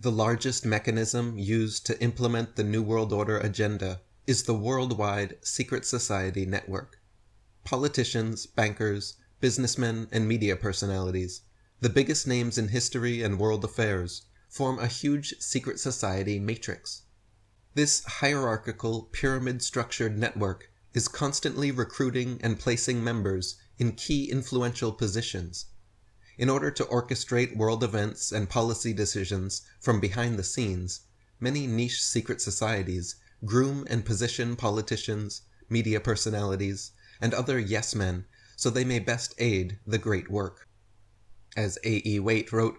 The largest mechanism used to implement the New World Order agenda is the worldwide secret society network. Politicians, bankers, businessmen, and media personalities, the biggest names in history and world affairs, form a huge secret society matrix. This hierarchical, pyramid-structured network is constantly recruiting and placing members in key influential positions. In order to orchestrate world events and policy decisions from behind the scenes, many niche secret societies groom and position politicians, media personalities, and other yes-men so they may best aid the great work. As A.E. Waite wrote,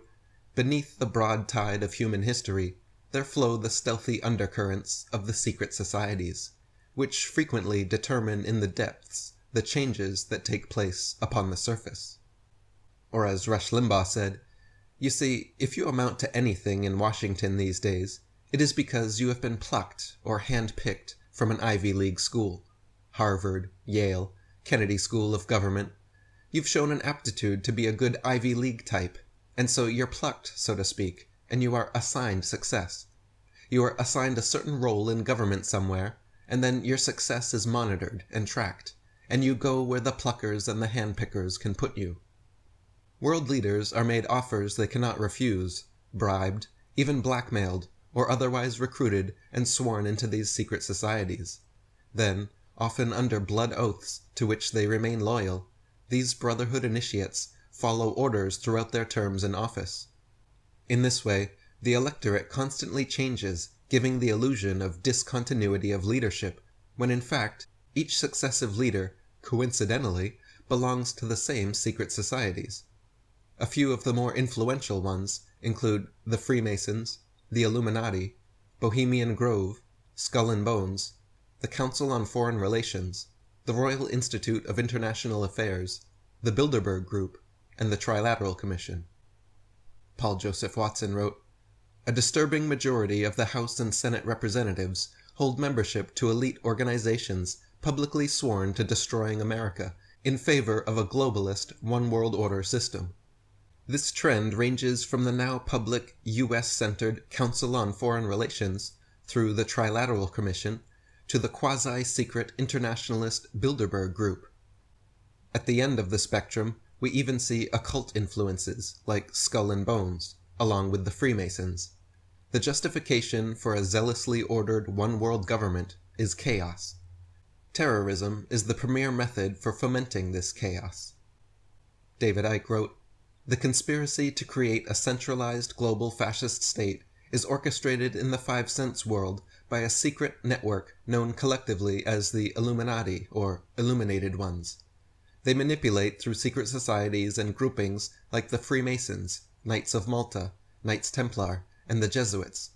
"Beneath the broad tide of human history, there flow the stealthy undercurrents of the secret societies, which frequently determine in the depths the changes that take place upon the surface." Or as Rush Limbaugh said, "You see, if you amount to anything in Washington these days, it is because you have been plucked or hand-picked from an Ivy League school, Harvard, Yale, Kennedy School of Government. You've shown an aptitude to be a good Ivy League type, and so you're plucked, so to speak, and you are assigned success. You are assigned a certain role in government somewhere, and then your success is monitored and tracked, and you go where the pluckers and the handpickers can put you. World leaders are made offers they cannot refuse, bribed, even blackmailed, or otherwise recruited and sworn into these secret societies. Then, often under blood oaths to which they remain loyal, these brotherhood initiates follow orders throughout their terms in office. In this way, the electorate constantly changes, giving the illusion of discontinuity of leadership, when in fact, each successive leader, coincidentally, belongs to the same secret societies. A few of the more influential ones include the Freemasons, the Illuminati, Bohemian Grove, Skull and Bones, the Council on Foreign Relations, the Royal Institute of International Affairs, the Bilderberg Group, and the Trilateral Commission. Paul Joseph Watson wrote, "A disturbing majority of the House and Senate representatives hold membership to elite organizations publicly sworn to destroying America in favor of a globalist one-world order system. This trend ranges from the now public U.S.-centered Council on Foreign Relations through the Trilateral Commission to the quasi-secret internationalist Bilderberg Group. At the end of the spectrum, we even see occult influences like Skull and Bones, along with the Freemasons. The justification for a zealously ordered one-world government is chaos. Terrorism is the premier method for fomenting this chaos." David Icke wrote, "The conspiracy to create a centralized global fascist state is orchestrated in the 5 cents world by a secret network known collectively as the Illuminati, or Illuminated Ones. They manipulate through secret societies and groupings like the Freemasons, Knights of Malta, Knights Templar, and the Jesuits.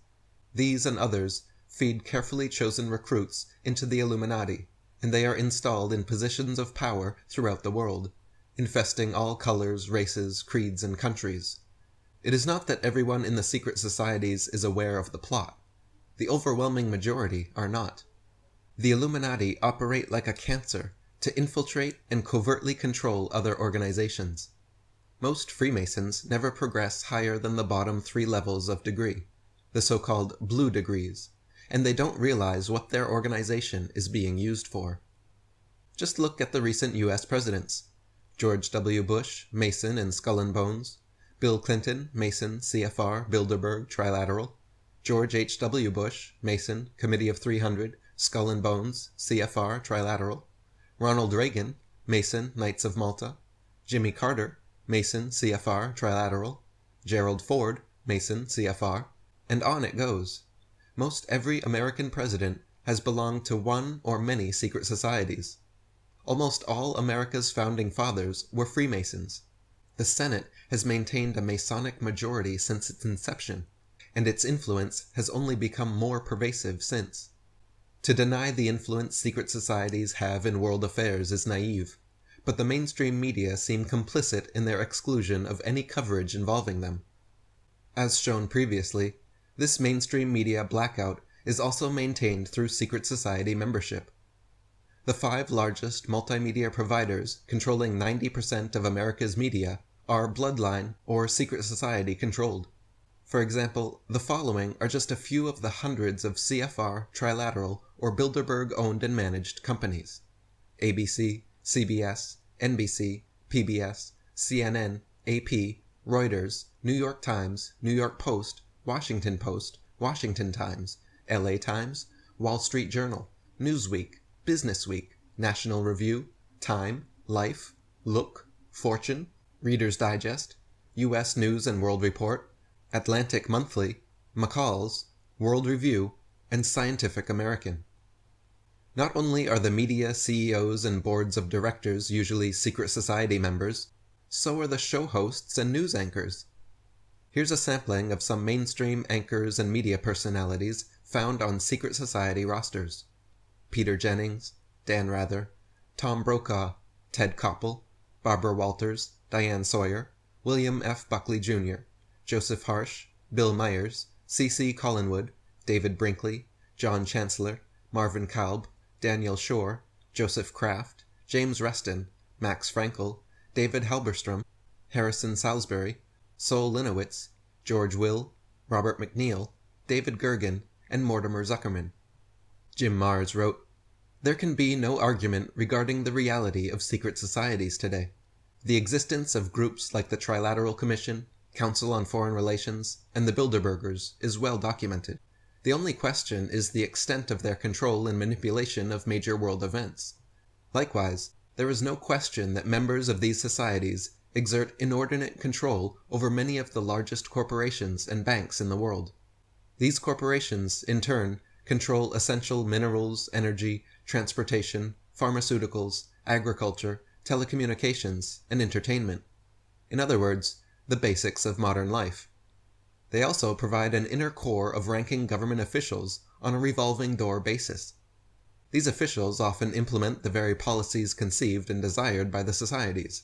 These and others feed carefully chosen recruits into the Illuminati, and they are installed in positions of power throughout the world, infesting all colors, races, creeds, and countries. It is not that everyone in the secret societies is aware of the plot. The overwhelming majority are not. The Illuminati operate like a cancer to infiltrate and covertly control other organizations. Most Freemasons never progress higher than the bottom 3 levels of degree, the so-called blue degrees, and they don't realize what their organization is being used for. Just look at the recent U.S. presidents. George W. Bush, Mason and Skull and Bones; Bill Clinton, Mason, CFR, Bilderberg, Trilateral; George H.W. Bush, Mason, Committee of 300, Skull and Bones, CFR, Trilateral; Ronald Reagan, Mason, Knights of Malta; Jimmy Carter, Mason, CFR, Trilateral; Gerald Ford, Mason, CFR, and on it goes. Most every American president has belonged to one or many secret societies. Almost all America's founding fathers were Freemasons. The Senate has maintained a Masonic majority since its inception, and its influence has only become more pervasive since. To deny the influence secret societies have in world affairs is naive, but the mainstream media seem complicit in their exclusion of any coverage involving them. As shown previously, this mainstream media blackout is also maintained through secret society membership. The 5 largest multimedia providers controlling 90% of America's media are bloodline or secret society controlled. For example, the following are just a few of the hundreds of CFR, Trilateral, or Bilderberg-owned and managed companies: ABC, CBS, NBC, PBS, CNN, AP, Reuters, New York Times, New York Post, Washington Times, LA Times, Wall Street Journal, Newsweek, Businessweek, National Review, Time, Life, Look, Fortune, Reader's Digest, U.S. News and World Report, Atlantic Monthly, McCall's, World Review, and Scientific American. Not only are the media CEOs and boards of directors usually secret society members, so are the show hosts and news anchors. Here's a sampling of some mainstream anchors and media personalities found on secret society rosters: Peter Jennings, Dan Rather, Tom Brokaw, Ted Koppel, Barbara Walters, Diane Sawyer, William F. Buckley Jr., Joseph Harsh, Bill Myers, C.C. Collinwood, David Brinkley, John Chancellor, Marvin Kalb, Daniel Shore, Joseph Kraft, James Reston, Max Frankel, David Halberstrom, Harrison Salisbury, Sol Linowitz, George Will, Robert McNeil, David Gergen, and Mortimer Zuckerman. Jim Marrs wrote, "There can be no argument regarding the reality of secret societies today. The existence of groups like the Trilateral Commission, Council on Foreign Relations, and the Bilderbergers is well documented. The only question is the extent of their control and manipulation of major world events. Likewise, there is no question that members of these societies exert inordinate control over many of the largest corporations and banks in the world. These corporations, in turn, control essential minerals, energy, transportation, pharmaceuticals, agriculture, telecommunications, and entertainment. In other words, the basics of modern life. They also provide an inner core of ranking government officials on a revolving door basis. These officials often implement the very policies conceived and desired by the societies.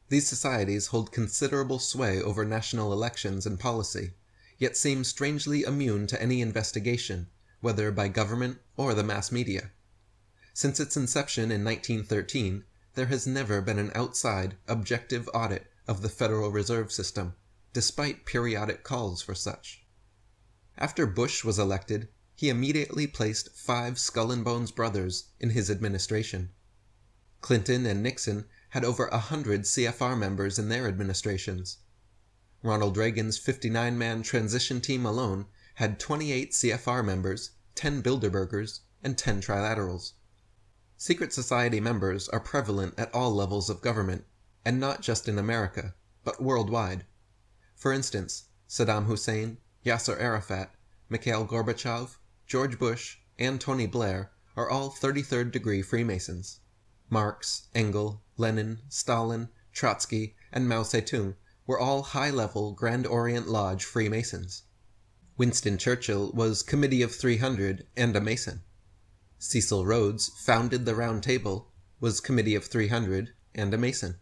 These societies hold considerable sway over national elections and policy, yet seem strangely immune to any investigation, whether by government or the mass media. Since its inception in 1913, there has never been an outside, objective audit of the Federal Reserve System, despite periodic calls for such. After Bush was elected, he immediately placed 5 Skull and Bones brothers in his administration. Clinton and Nixon had over 100 CFR members in their administrations. Ronald Reagan's 59-man transition team alone had 28 CFR members, 10 Bilderbergers, and 10 Trilaterals. Secret society members are prevalent at all levels of government, and not just in America, but worldwide. For instance, Saddam Hussein, Yasser Arafat, Mikhail Gorbachev, George Bush, and Tony Blair are all 33rd degree Freemasons. Marx, Engels, Lenin, Stalin, Trotsky, and Mao Zedong were all high-level Grand Orient Lodge Freemasons. Winston Churchill was Committee of 300 and a Mason. Cecil Rhodes founded the Round Table, was Committee of 300 and a Mason.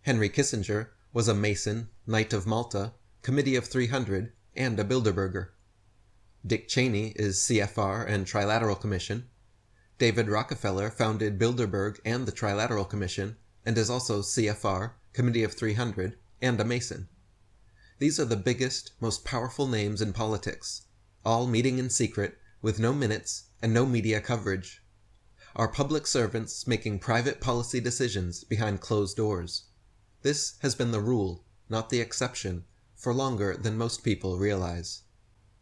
Henry Kissinger was a Mason, Knight of Malta, Committee of 300, and a Bilderberger. Dick Cheney is CFR and Trilateral Commission. David Rockefeller founded Bilderberg and the Trilateral Commission, and is also CFR, Committee of 300, and a Mason. These are the biggest, most powerful names in politics, all meeting in secret, with no minutes and no media coverage. Our public servants making private policy decisions behind closed doors. This has been the rule, not the exception, for longer than most people realize.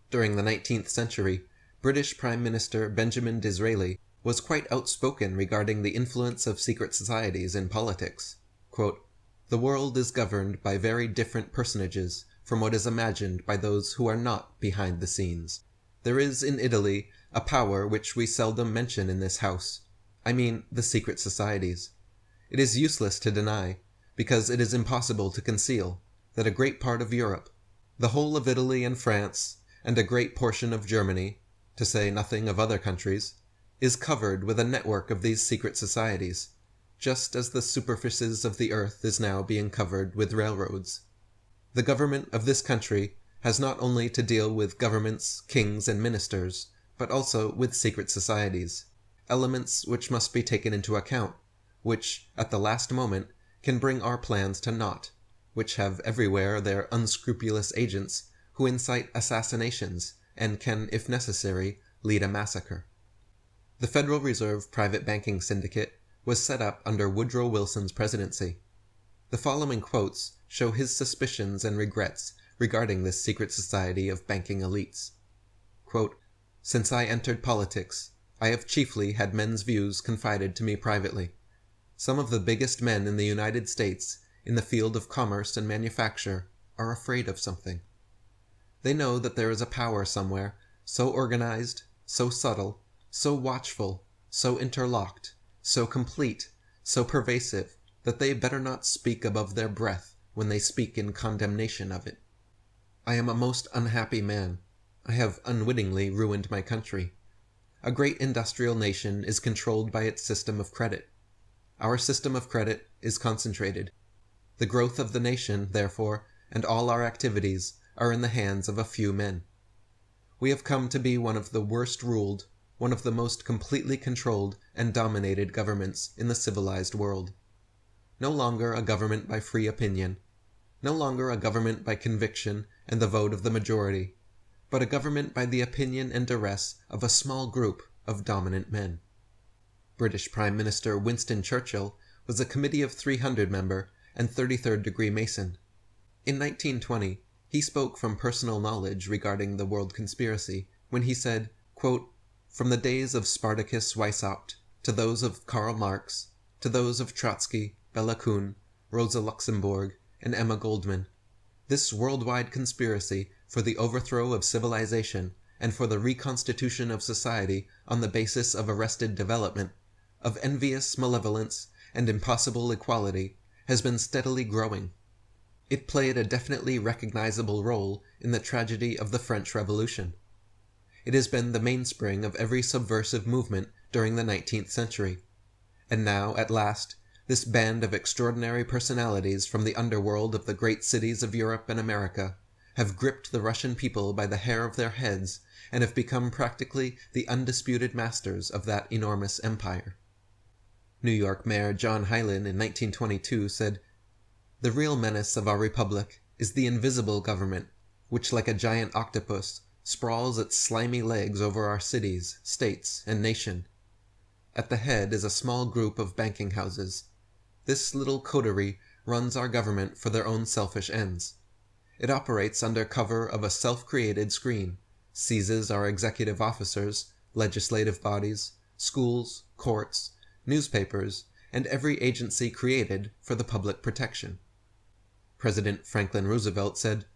During the 19th century, British Prime Minister Benjamin Disraeli was quite outspoken regarding the influence of secret societies in politics. Quote, "The world is governed by very different personages from what is imagined by those who are not behind the scenes. There is in Italy a power which we seldom mention in this house. I mean the secret societies. It is useless to deny, because it is impossible to conceal, that a great part of Europe, the whole of Italy and France, and a great portion of Germany, to say nothing of other countries, is covered with a network of these secret societies, just as the superficies of the earth is now being covered with railroads. The government of this country has not only to deal with governments, kings, and ministers, but also with secret societies, elements which must be taken into account, which, at the last moment, can bring our plans to naught, which have everywhere their unscrupulous agents, who incite assassinations and can, if necessary, lead a massacre. The Federal Reserve Private Banking Syndicate was set up under Woodrow Wilson's presidency. The following quotes show his suspicions and regrets regarding this secret society of banking elites. Quote, "Since I entered politics, I have chiefly had men's views confided to me privately. Some of the biggest men in the United States in the field of commerce and manufacture are afraid of something. They know that there is a power somewhere, so organized, so subtle, so watchful, so interlocked, so complete, so pervasive, that they better not speak above their breath when they speak in condemnation of it. I am a most unhappy man. I have unwittingly ruined my country. A great industrial nation is controlled by its system of credit. Our system of credit is concentrated. The growth of the nation, therefore, and all our activities are in the hands of a few men. We have come to be one of the worst ruled, one of the most completely controlled and dominated governments in the civilized world. No longer a government by free opinion, no longer a government by conviction and the vote of the majority, but a government by the opinion and duress of a small group of dominant men." British Prime Minister Winston Churchill was a Committee of 300 member and 33rd degree Mason. In 1920, he spoke from personal knowledge regarding the world conspiracy when he said, quote, "From the days of Spartacus Weishaupt to those of Karl Marx, to those of Trotsky, Bela Kun, Rosa Luxemburg, and Emma Goldman, this worldwide conspiracy for the overthrow of civilization and for the reconstitution of society on the basis of arrested development, of envious malevolence and impossible equality, has been steadily growing. It played a definitely recognizable role in the tragedy of the French Revolution. It has been the mainspring of every subversive movement during the 19th century. And now, at last, this band of extraordinary personalities from the underworld of the great cities of Europe and America have gripped the Russian people by the hair of their heads and have become practically the undisputed masters of that enormous empire." New York Mayor John Hylan in 1922 said, "The real menace of our republic is the invisible government, which like a giant octopus sprawls its slimy legs over our cities, states, and nation. At the head is a small group of banking houses. This little coterie runs our government for their own selfish ends. It operates under cover of a self-created screen, seizes our executive officers, legislative bodies, schools, courts, newspapers, and every agency created for the public protection." President Franklin Roosevelt said,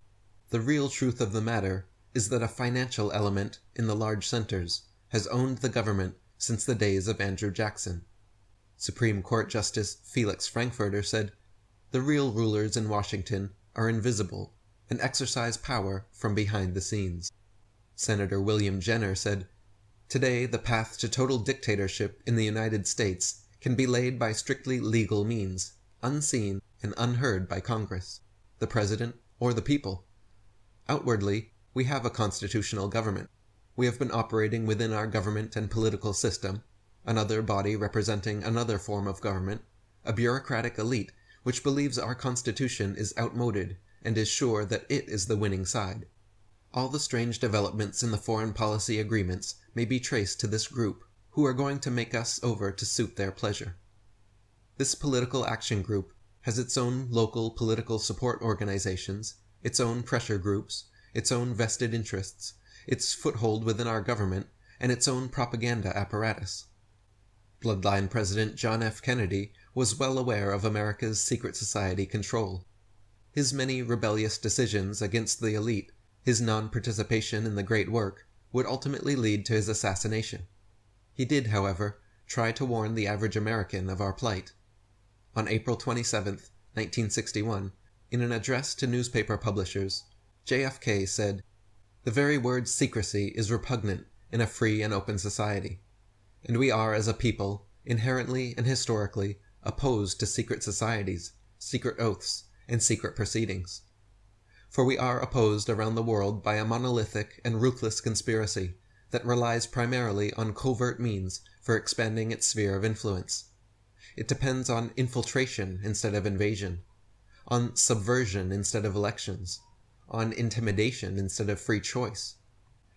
"The real truth of the matter is that a financial element in the large centers has owned the government since the days of Andrew Jackson." Supreme Court Justice Felix Frankfurter said, "The real rulers in Washington are invisible and exercise power from behind the scenes." Senator William Jenner said, "Today the path to total dictatorship in the United States can be laid by strictly legal means, unseen and unheard by Congress, the President, or the people. Outwardly, we have a constitutional government. We have been operating within our government and political system, another body representing another form of government, a bureaucratic elite which believes our Constitution is outmoded and is sure that it is the winning side. All the strange developments in the foreign policy agreements may be traced to this group, who are going to make us over to suit their pleasure. This political action group has its own local political support organizations, its own pressure groups, its own vested interests, its foothold within our government, and its own propaganda apparatus." Bloodline President John F. Kennedy was well aware of America's secret society control. His many rebellious decisions against the elite, his non-participation in the great work, would ultimately lead to his assassination. He did, however, try to warn the average American of our plight. On April 27, 1961, in an address to newspaper publishers, JFK said, "The very word secrecy is repugnant in a free and open society, and we are as a people, inherently and historically, opposed to secret societies, secret oaths, and secret proceedings. For we are opposed around the world by a monolithic and ruthless conspiracy that relies primarily on covert means for expanding its sphere of influence. It depends on infiltration instead of invasion, on subversion instead of elections, on intimidation instead of free choice.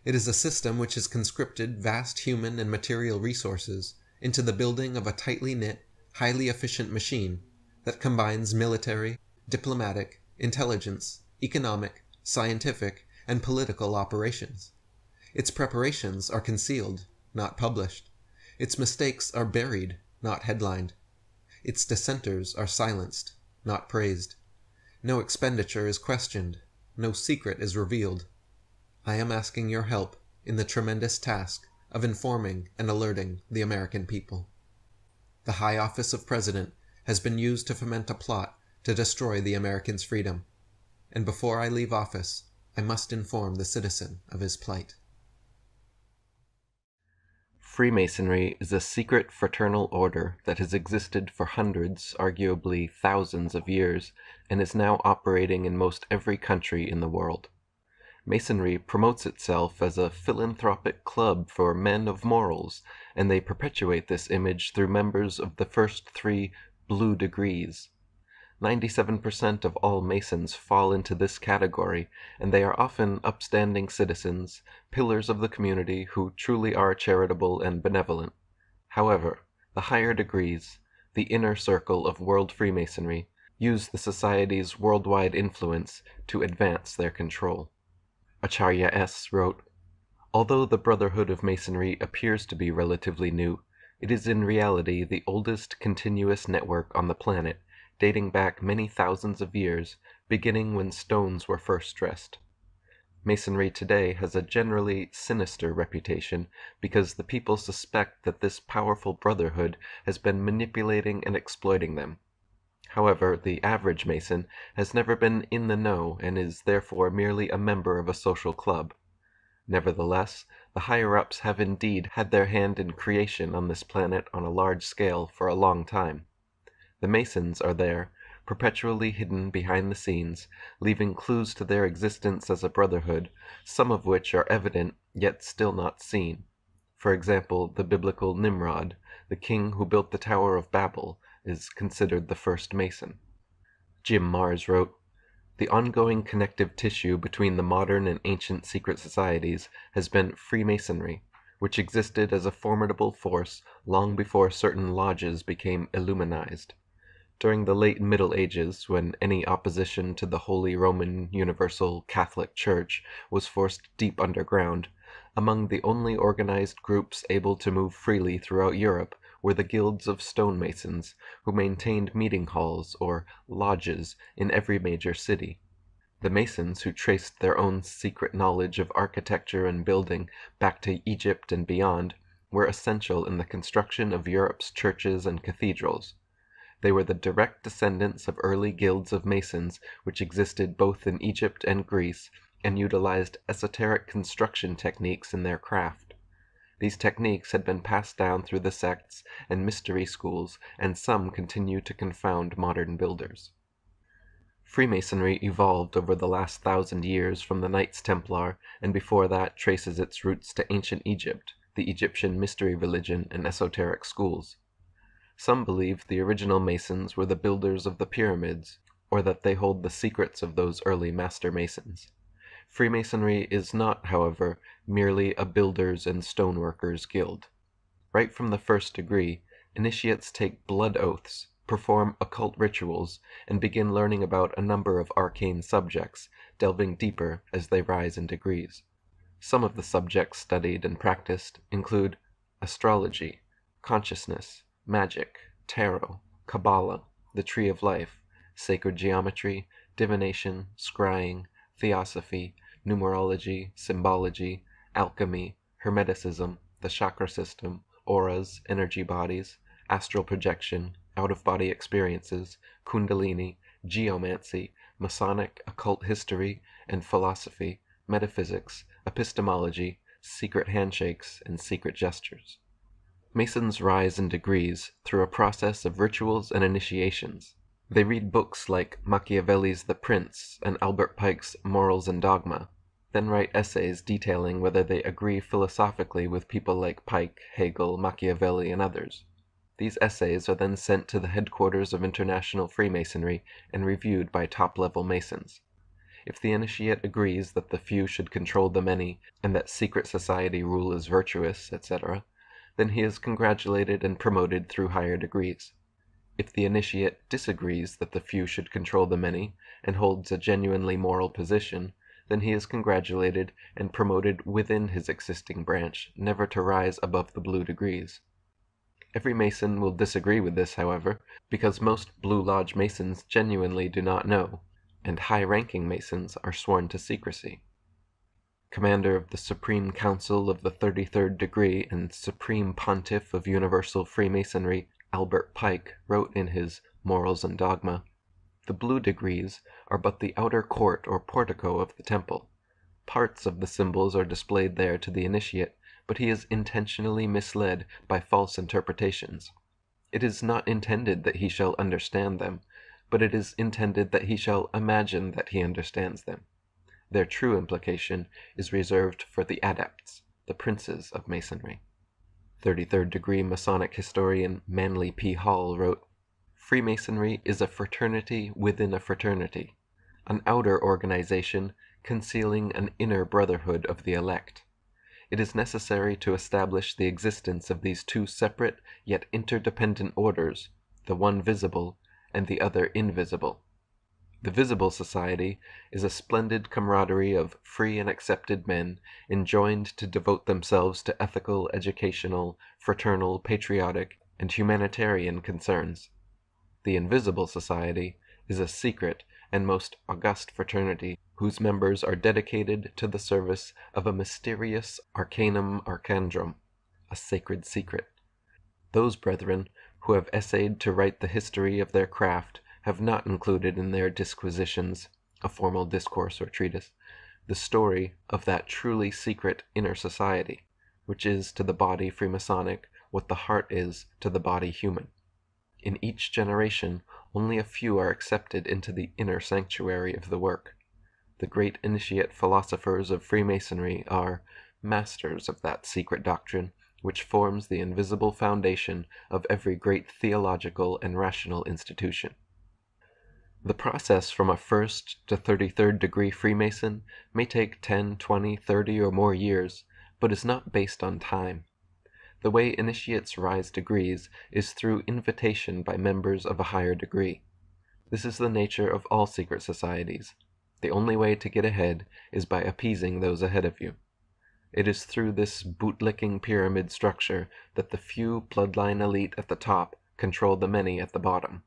It is a system which has conscripted vast human and material resources into the building of a tightly knit, highly efficient machine that combines military, diplomatic, intelligence, economic, scientific, and political operations. Its preparations are concealed, not published. Its mistakes are buried, not headlined. Its dissenters are silenced, not praised. No expenditure is questioned. No secret is revealed. I am asking your help in the tremendous task of informing and alerting the American people. The high office of President has been used to foment a plot to destroy the American's freedom, and before I leave office, I must inform the citizen of his plight. Freemasonry is a secret fraternal order that has existed for hundreds, arguably thousands of years, and is now operating in most every country in the world. Masonry promotes itself as a philanthropic club for men of morals, and they perpetuate this image through members of the first 3 blue degrees. 97% of all Masons fall into this category, and they are often upstanding citizens, pillars of the community who truly are charitable and benevolent. However, the higher degrees, the inner circle of world Freemasonry, use the society's worldwide influence to advance their control. Acharya S. wrote, "Although the Brotherhood of Masonry appears to be relatively new, it is in reality the oldest continuous network on the planet, dating back many thousands of years, beginning when stones were first dressed. Masonry today has a generally sinister reputation because the people suspect that this powerful brotherhood has been manipulating and exploiting them. However, the average Mason has never been in the know and is therefore merely a member of a social club. Nevertheless, the higher-ups have indeed had their hand in creation on this planet on a large scale for a long time. The Masons are there, perpetually hidden behind the scenes, leaving clues to their existence as a brotherhood, some of which are evident yet still not seen. For example, the biblical Nimrod, the king who built the Tower of Babel, is considered the first Mason." Jim Marrs wrote, "The ongoing connective tissue between the modern and ancient secret societies has been Freemasonry, which existed as a formidable force long before certain lodges became illuminized. During the late Middle Ages, when any opposition to the Holy Roman Universal Catholic Church was forced deep underground, among the only organized groups able to move freely throughout Europe were the guilds of stonemasons, who maintained meeting halls, or lodges, in every major city. The Masons, who traced their own secret knowledge of architecture and building back to Egypt and beyond, were essential in the construction of Europe's churches and cathedrals. They were the direct descendants of early guilds of Masons which existed both in Egypt and Greece, and utilized esoteric construction techniques in their craft. These techniques had been passed down through the sects and mystery schools, and some continue to confound modern builders. Freemasonry evolved over the last 1,000 years from the Knights Templar, and before that traces its roots to ancient Egypt, the Egyptian mystery religion, and esoteric schools. Some believe the original Masons were the builders of the pyramids, or that they hold the secrets of those early master Masons. Freemasonry is not, however, merely a builders' and stoneworkers' guild. Right from the first degree, initiates take blood oaths, perform occult rituals, and begin learning about a number of arcane subjects, delving deeper as they rise in degrees. Some of the subjects studied and practiced include astrology, consciousness, magic, tarot, Kabbalah, the Tree of Life, sacred geometry, divination, scrying, theosophy, numerology, symbology, alchemy, hermeticism, the chakra system, auras, energy bodies, astral projection, out-of-body experiences, kundalini, geomancy, Masonic occult history and philosophy, metaphysics, epistemology, secret handshakes, and secret gestures. Masons rise in degrees through a process of rituals and initiations. They read books like Machiavelli's The Prince and Albert Pike's Morals and Dogma, then write essays detailing whether they agree philosophically with people like Pike, Hegel, Machiavelli, and others. These essays are then sent to the headquarters of International Freemasonry and reviewed by top-level Masons. If the initiate agrees that the few should control the many, and that secret society rule is virtuous, etc., then he is congratulated and promoted through higher degrees. If the initiate disagrees that the few should control the many, and holds a genuinely moral position, then he is congratulated and promoted within his existing branch, never to rise above the blue degrees. Every Mason will disagree with this, however, because most Blue Lodge Masons genuinely do not know, and high-ranking Masons are sworn to secrecy. Commander of the Supreme Council of the 33rd Degree and Supreme Pontiff of Universal Freemasonry, Albert Pike, wrote in his Morals and Dogma, "The blue degrees are but the outer court or portico of the temple. Parts of the symbols are displayed there to the initiate, but he is intentionally misled by false interpretations. It is not intended that he shall understand them, but it is intended that he shall imagine that he understands them. Their true implication is reserved for the adepts, the princes of Masonry." 33rd degree Masonic historian Manly P. Hall wrote, "Freemasonry is a fraternity within a fraternity, an outer organization concealing an inner brotherhood of the elect. It is necessary to establish the existence of these two separate yet interdependent orders, the one visible and the other invisible. The visible society is a splendid camaraderie of free and accepted men enjoined to devote themselves to ethical, educational, fraternal, patriotic, and humanitarian concerns. The invisible society is a secret and most august fraternity whose members are dedicated to the service of a mysterious arcanum arcandrum, a sacred secret. Those brethren who have essayed to write the history of their craft have not included in their disquisitions, a formal discourse or treatise, the story of that truly secret inner society, which is to the body Freemasonic what the heart is to the body human. In each generation only a few are accepted into the inner sanctuary of the work. The great initiate philosophers of Freemasonry are masters of that secret doctrine which forms the invisible foundation of every great theological and rational institution. The process from a 1st to 33rd degree Freemason may take 10, 20, 30, or more years, but is not based on time. The way initiates rise degrees is through invitation by members of a higher degree. This is the nature of all secret societies. The only way to get ahead is by appeasing those ahead of you. It is through this bootlicking pyramid structure that the few bloodline elite at the top control the many at the bottom.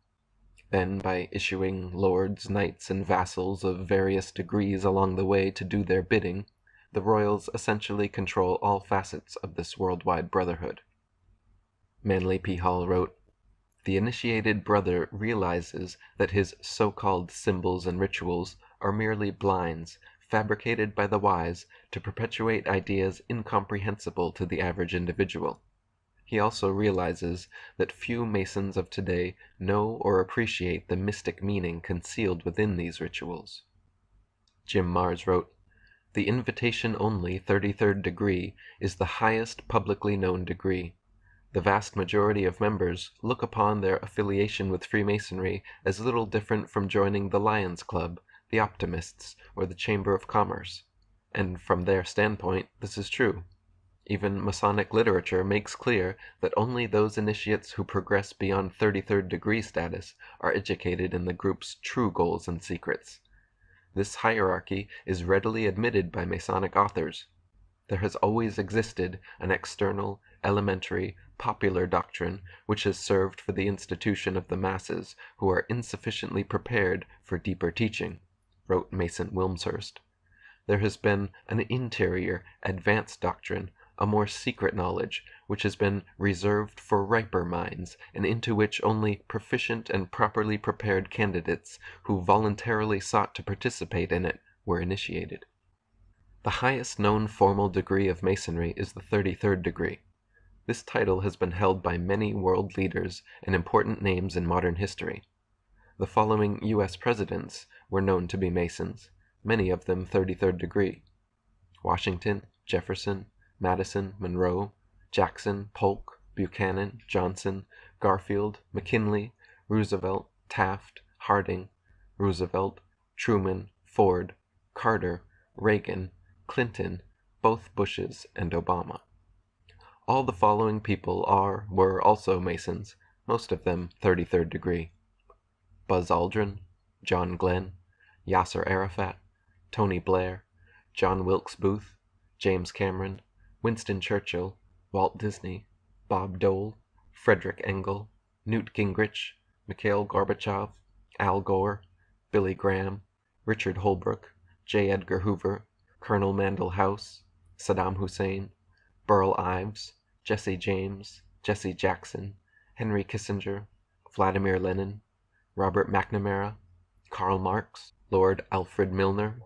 Then, by issuing lords, knights, and vassals of various degrees along the way to do their bidding, the royals essentially control all facets of this worldwide brotherhood. Manly P. Hall wrote, "The initiated brother realizes that his so-called symbols and rituals are merely blinds fabricated by the wise to perpetuate ideas incomprehensible to the average individual. He also realizes that few Masons of today know or appreciate the mystic meaning concealed within these rituals." Jim Mars wrote, "The invitation-only 33rd degree is the highest publicly known degree. The vast majority of members look upon their affiliation with Freemasonry as little different from joining the Lions Club, the Optimists, or the Chamber of Commerce. And from their standpoint, this is true. Even Masonic literature makes clear that only those initiates who progress beyond 33rd degree status are educated in the group's true goals and secrets. This hierarchy is readily admitted by Masonic authors. There has always existed an external, elementary, popular doctrine which has served for the institution of the masses who are insufficiently prepared for deeper teaching," wrote Mason Wilmshurst. "There has been an interior, advanced doctrine, a more secret knowledge, which has been reserved for riper minds, and into which only proficient and properly prepared candidates who voluntarily sought to participate in it were initiated." The highest known formal degree of Masonry is the 33rd degree. This title has been held by many world leaders and important names in modern history. The following U.S. presidents were known to be Masons, many of them 33rd degree: Washington, Jefferson, Madison, Monroe, Jackson, Polk, Buchanan, Johnson, Garfield, McKinley, Roosevelt, Taft, Harding, Roosevelt, Truman, Ford, Carter, Reagan, Clinton, both Bushes, and Obama. All the following people were also Masons, most of them 33rd degree. Buzz Aldrin, John Glenn, Yasser Arafat, Tony Blair, John Wilkes Booth, James Cameron, Winston Churchill, Walt Disney, Bob Dole, Frederick Engel, Newt Gingrich, Mikhail Gorbachev, Al Gore, Billy Graham, Richard Holbrooke, J. Edgar Hoover, Colonel Mandel House, Saddam Hussein, Burl Ives, Jesse James, Jesse Jackson, Henry Kissinger, Vladimir Lenin, Robert McNamara, Karl Marx, Lord Alfred Milner,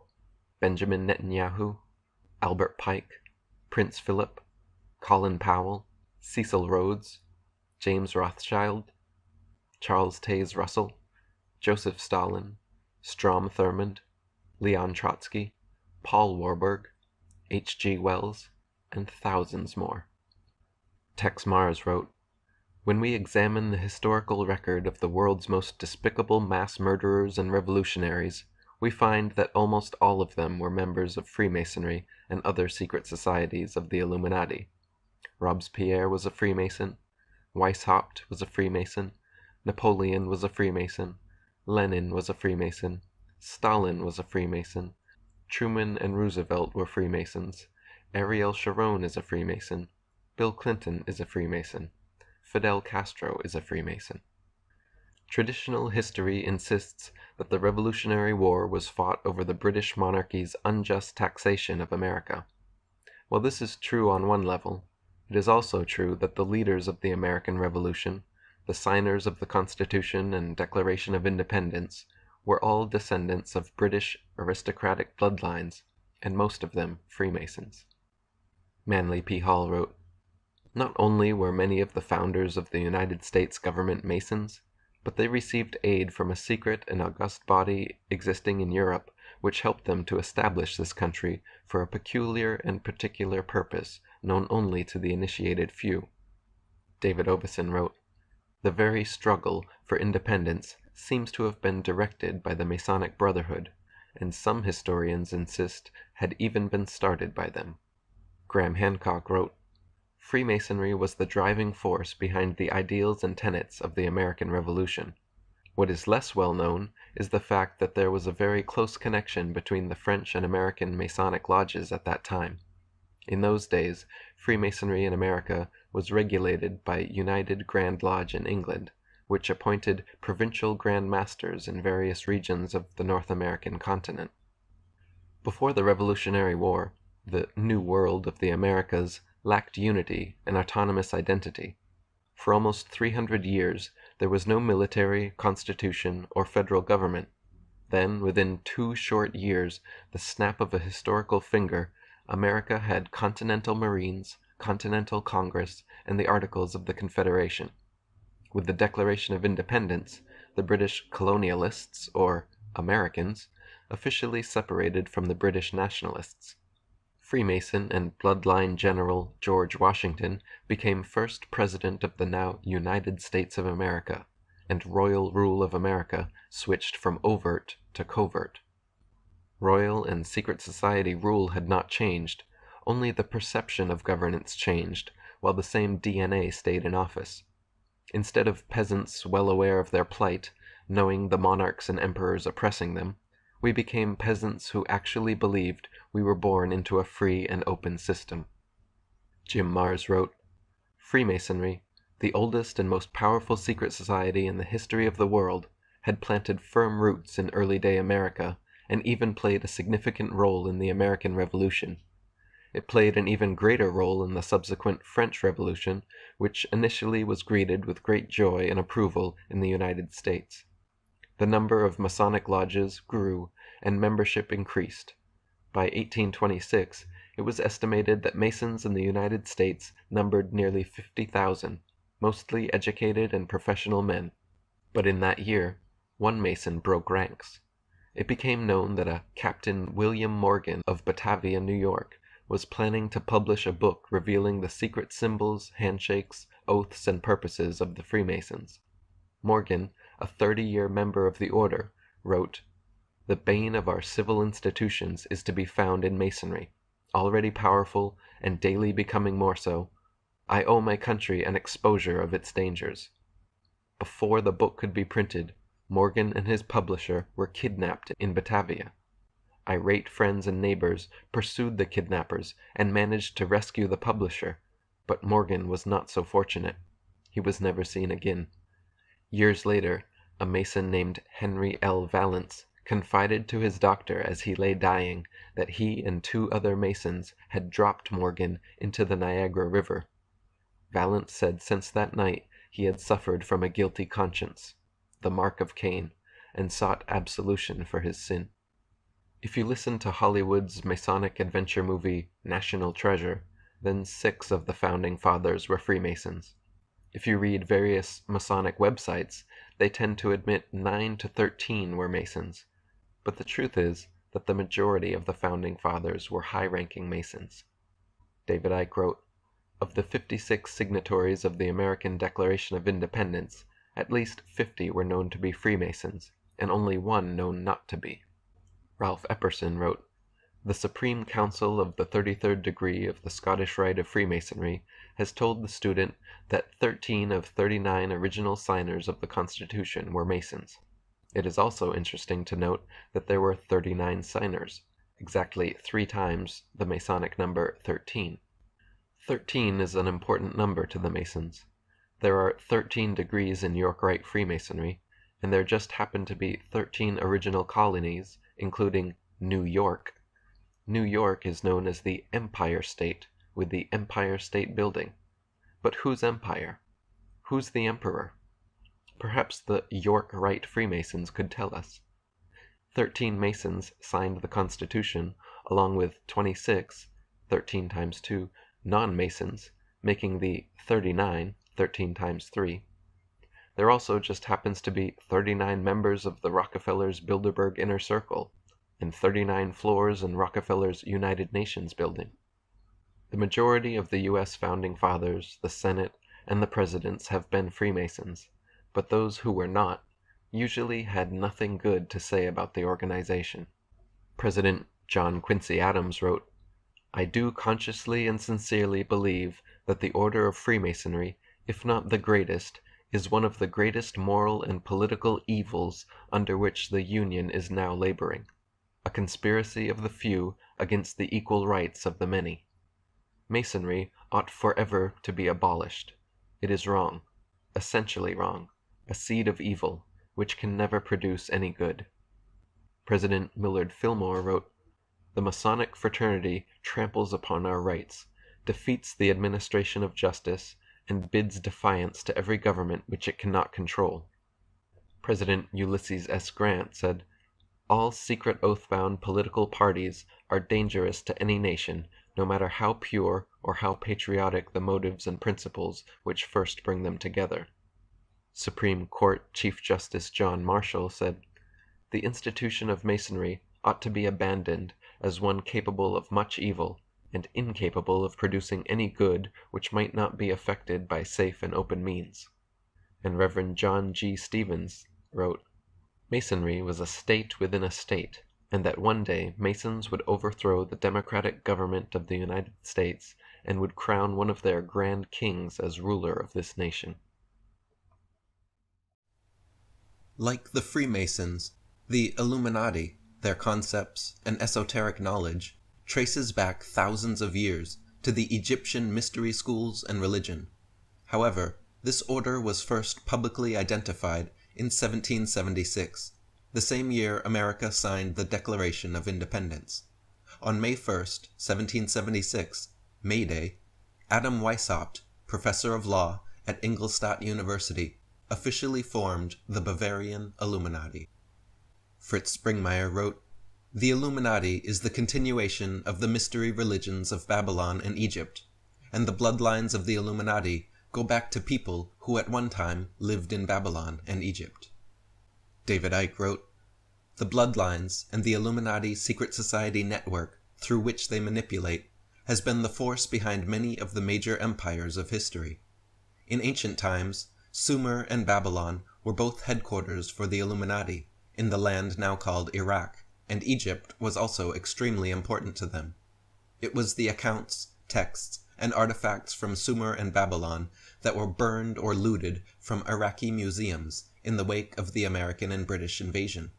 Benjamin Netanyahu, Albert Pike, Prince Philip, Colin Powell, Cecil Rhodes, James Rothschild, Charles Taze Russell, Joseph Stalin, Strom Thurmond, Leon Trotsky, Paul Warburg, H.G. Wells, and thousands more. Tex Mars wrote, "When we examine the historical record of the world's most despicable mass murderers and revolutionaries, we find that almost all of them were members of Freemasonry and other secret societies of the Illuminati. Robespierre was a Freemason, Weishaupt was a Freemason, Napoleon was a Freemason, Lenin was a Freemason, Stalin was a Freemason, Truman and Roosevelt were Freemasons, Ariel Sharon is a Freemason, Bill Clinton is a Freemason, Fidel Castro is a Freemason." Traditional history insists that the Revolutionary War was fought over the British monarchy's unjust taxation of America. While this is true on one level, it is also true that the leaders of the American Revolution, the signers of the Constitution and Declaration of Independence, were all descendants of British aristocratic bloodlines, and most of them Freemasons. Manly P. Hall wrote, "Not only were many of the founders of the United States government Masons, but they received aid from a secret and august body existing in Europe which helped them to establish this country for a peculiar and particular purpose known only to the initiated few." David Oveson wrote, "The very struggle for independence seems to have been directed by the Masonic Brotherhood, and some historians insist had even been started by them." Graham Hancock wrote, "Freemasonry was the driving force behind the ideals and tenets of the American Revolution. What is less well known is the fact that there was a very close connection between the French and American Masonic lodges at that time. In those days, Freemasonry in America was regulated by United Grand Lodge in England, which appointed provincial Grand Masters in various regions of the North American continent. Before the Revolutionary War, the New World of the Americas lacked unity and autonomous identity. For almost 300 years, there was no military, constitution, or federal government. Then, within 2 short years, the snap of a historical finger, America had Continental Marines, Continental Congress, and the Articles of the Confederation. With the Declaration of Independence, the British colonialists, or Americans, officially separated from the British nationalists. Freemason and bloodline General George Washington became first President of the now United States of America, and royal rule of America switched from overt to covert. Royal and secret society rule had not changed, only the perception of governance changed, while the same DNA stayed in office. Instead of peasants well aware of their plight, knowing the monarchs and emperors oppressing them, we became peasants who actually believed we were born into a free and open system." Jim Mars wrote, "Freemasonry, the oldest and most powerful secret society in the history of the world, had planted firm roots in early-day America and even played a significant role in the American Revolution. It played an even greater role in the subsequent French Revolution, which initially was greeted with great joy and approval in the United States. The number of Masonic lodges grew and membership increased. By 1826, it was estimated that Masons in the United States numbered nearly 50,000, mostly educated and professional men. But in that year, one Mason broke ranks. It became known that a Captain William Morgan of Batavia, New York, was planning to publish a book revealing the secret symbols, handshakes, oaths, and purposes of the Freemasons. Morgan, a 30-year member of the order, wrote, The bane of our civil institutions is to be found in Masonry, already powerful and daily becoming more so. I owe my country an exposure of its dangers. Before the book could be printed, Morgan and his publisher were kidnapped in Batavia. Irate friends and neighbors pursued the kidnappers and managed to rescue the publisher, but Morgan was not so fortunate. He was never seen again. Years later, a Mason named Henry L. Valence confided to his doctor as he lay dying that he and 2 other Masons had dropped Morgan into the Niagara River. Valence said since that night he had suffered from a guilty conscience, the mark of Cain, and sought absolution for his sin. If you listen to Hollywood's Masonic adventure movie National Treasure, then 6 of the founding fathers were Freemasons. If you read various Masonic websites, they tend to admit 9 to 13 were Masons, but the truth is that the majority of the founding fathers were high-ranking Masons. David Icke wrote, "Of the 56 signatories of the American Declaration of Independence, at least 50 were known to be Freemasons, and only 1 known not to be." Ralph Epperson wrote, "The Supreme Council of the 33rd degree of the Scottish Rite of Freemasonry has told the student that 13 of 39 original signers of the Constitution were Masons. It is also interesting to note that there were 39 signers, exactly 3 times the Masonic number 13. 13 is an important number to the Masons. There are 13 degrees in York Rite Freemasonry, and there just happen to be 13 original colonies, including New York. New York is known as the Empire State, with the Empire State Building. But whose empire? Who's the emperor? Perhaps the York Rite Freemasons could tell us. 13 Masons signed the Constitution, along with 26, 13 times 2, non-Masons, making the 39, 13 times 3. There also just happens to be 39 members of the Rockefellers' Bilderberg Inner Circle, and 39 floors in Rockefeller's United Nations building. The majority of the U.S. founding fathers, the Senate, and the presidents have been Freemasons, but those who were not usually had nothing good to say about the organization. President John Quincy Adams wrote, "I do consciously and sincerely believe that the order of Freemasonry, if not the greatest, is one of the greatest moral and political evils under which the Union is now laboring, a conspiracy of the few against the equal rights of the many. Masonry ought forever to be abolished. It is wrong, essentially wrong, a seed of evil, which can never produce any good." President Millard Fillmore wrote, "The Masonic fraternity tramples upon our rights, defeats the administration of justice, and bids defiance to every government which it cannot control." President Ulysses S. Grant said, "All secret oath-bound political parties are dangerous to any nation, no matter how pure or how patriotic the motives and principles which first bring them together." Supreme Court Chief Justice John Marshall said, "The institution of Masonry ought to be abandoned as one capable of much evil, and incapable of producing any good which might not be effected by safe and open means." And Reverend John G. Stevens wrote, "Masonry was a state within a state, and that one day Masons would overthrow the democratic government of the United States and would crown one of their grand kings as ruler of this nation." Like the Freemasons, the Illuminati, their concepts and esoteric knowledge, traces back thousands of years to the Egyptian mystery schools and religion. However, this order was first publicly identified in 1776, the same year America signed the Declaration of Independence. On May 1st, 1776, May Day, Adam Weishaupt, professor of law at Ingolstadt University, officially formed the Bavarian Illuminati. Fritz Springmeier wrote, "The Illuminati is the continuation of the mystery religions of Babylon and Egypt, and the bloodlines of the Illuminati go back to people who at one time lived in Babylon and Egypt." David Icke wrote, "The bloodlines and the Illuminati secret society network through which they manipulate has been the force behind many of the major empires of history. In ancient times, Sumer and Babylon were both headquarters for the Illuminati, in the land now called Iraq, and Egypt was also extremely important to them. It was the accounts, texts, and artifacts from Sumer and Babylon that were burned or looted from Iraqi museums in the wake of the American and British invasion.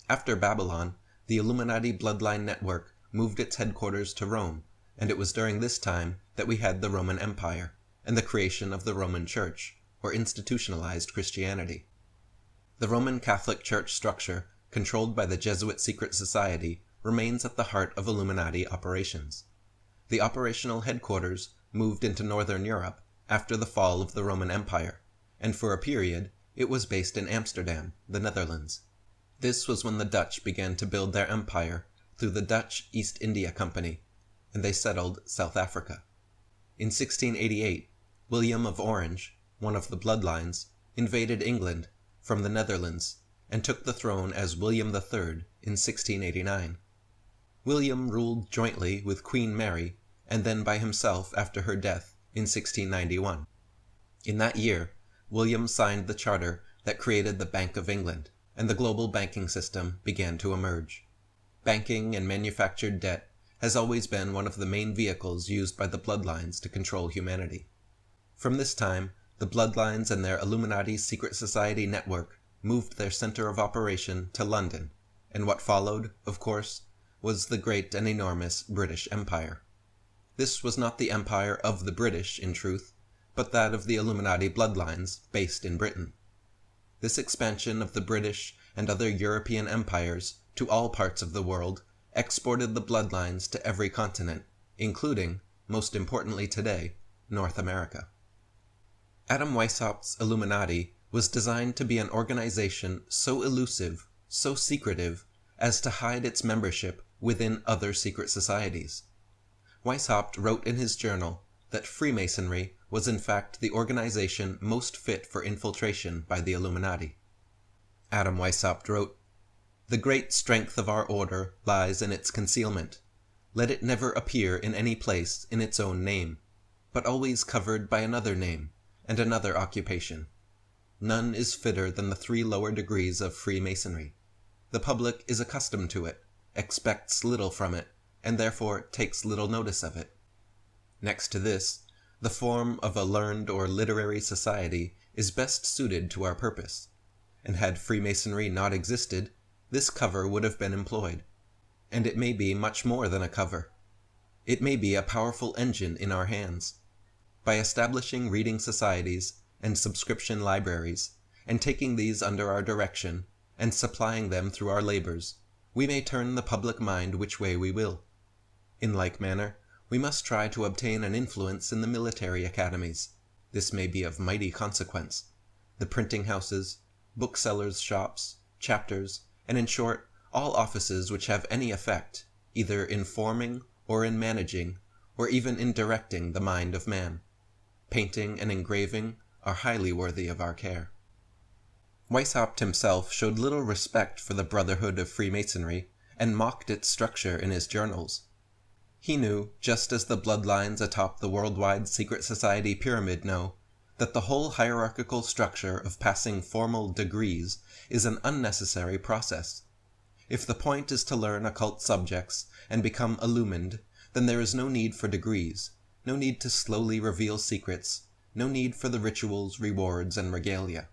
After Babylon, the Illuminati bloodline network moved its headquarters to Rome, and it was during this time that we had the Roman Empire, and the creation of the Roman Church, or institutionalized Christianity. The Roman Catholic Church structure, controlled by the Jesuit secret society, remains at the heart of Illuminati operations. The operational headquarters moved into Northern Europe after the fall of the Roman Empire, and for a period it was based in Amsterdam, the Netherlands. This was when the Dutch began to build their empire through the Dutch East India Company, and they settled South Africa. In 1688, William of Orange, one of the bloodlines, invaded England from the Netherlands and took the throne as William III in 1689. William ruled jointly with Queen Mary and then by himself after her death in 1691. In that year, William signed the charter that created the Bank of England, and the global banking system began to emerge. Banking and manufactured debt has always been one of the main vehicles used by the bloodlines to control humanity. From this time, the bloodlines and their Illuminati secret society network moved their center of operation to London, and what followed, of course, was the great and enormous British Empire. This was not the empire of the British, in truth, but that of the Illuminati bloodlines based in Britain. This expansion of the British and other European empires to all parts of the world exported the bloodlines to every continent, including, most importantly today, North America. Adam Weishaupt's Illuminati was designed to be an organization so elusive, so secretive, as to hide its membership within other secret societies. Weishaupt wrote in his journal that Freemasonry was in fact the organization most fit for infiltration by the Illuminati. Adam Weishaupt wrote, "The great strength of our order lies in its concealment. Let it never appear in any place in its own name, but always covered by another name and another occupation. None is fitter than the 3 lower degrees of Freemasonry. The public is accustomed to it, expects little from it, and therefore takes little notice of it. Next to this, the form of a learned or literary society is best suited to our purpose, and had Freemasonry not existed, this cover would have been employed. And it may be much more than a cover. It may be a powerful engine in our hands. By establishing reading societies and subscription libraries, and taking these under our direction, and supplying them through our labors, we may turn the public mind which way we will. In like manner, we must try to obtain an influence in the military academies. This may be of mighty consequence. The printing houses, booksellers' shops, chapters, and in short, all offices which have any effect, either in forming or in managing, or even in directing the mind of man. Painting and engraving are highly worthy of our care." Weishaupt himself showed little respect for the Brotherhood of Freemasonry, and mocked its structure in his journals. He knew, just as the bloodlines atop the worldwide secret society pyramid know, that the whole hierarchical structure of passing formal degrees is an unnecessary process. If the point is to learn occult subjects and become illumined, then there is no need for degrees, no need to slowly reveal secrets, no need for the rituals, rewards, and regalia.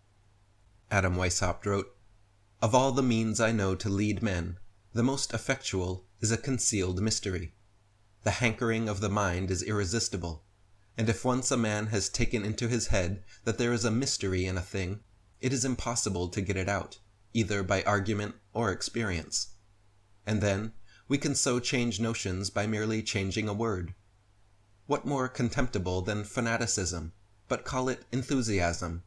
Adam Weishaupt wrote, "Of all the means I know to lead men, the most effectual is a concealed mystery. The hankering of the mind is irresistible, and if once a man has taken into his head that there is a mystery in a thing, it is impossible to get it out, either by argument or experience. And then, we can so change notions by merely changing a word. What more contemptible than fanaticism, but call it enthusiasm.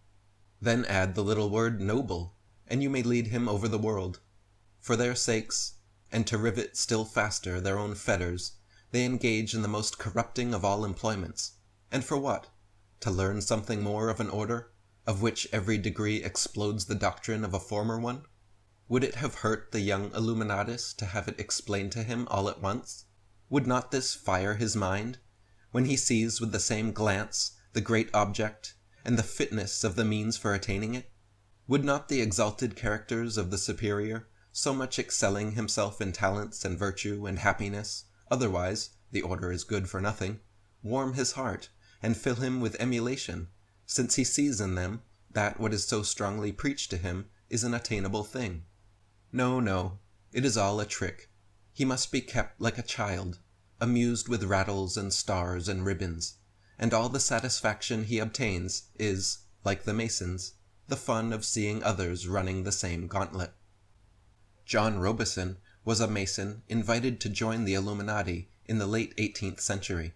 Then add the little word noble, and you may lead him over the world. For their sakes, and to rivet still faster their own fetters, they engage in the most corrupting of all employments. And for what? To learn something more of an order, of which every degree explodes the doctrine of a former one? Would it have hurt the young Illuminatus to have it explained to him all at once? Would not this fire his mind, when he sees with the same glance the great object, and the fitness of the means for attaining it? Would not the exalted characters of the superior, so much excelling himself in talents and virtue and happiness, otherwise the order is good for nothing, warm his heart, and fill him with emulation, since he sees in them that what is so strongly preached to him is an attainable thing? No, no, it is all a trick. He must be kept like a child, amused with rattles and stars and ribbons, and all the satisfaction he obtains is, like the Masons, the fun of seeing others running the same gauntlet. John Robison was a Mason invited to join the Illuminati in the late 18th century.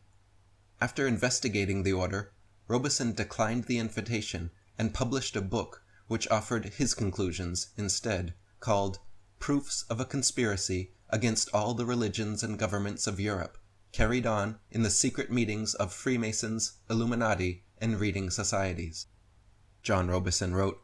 After investigating the order, Robison declined the invitation and published a book which offered his conclusions instead, called Proofs of a Conspiracy Against All the Religions and Governments of Europe, carried on in the secret meetings of Freemasons, Illuminati, and reading societies. John Robison wrote,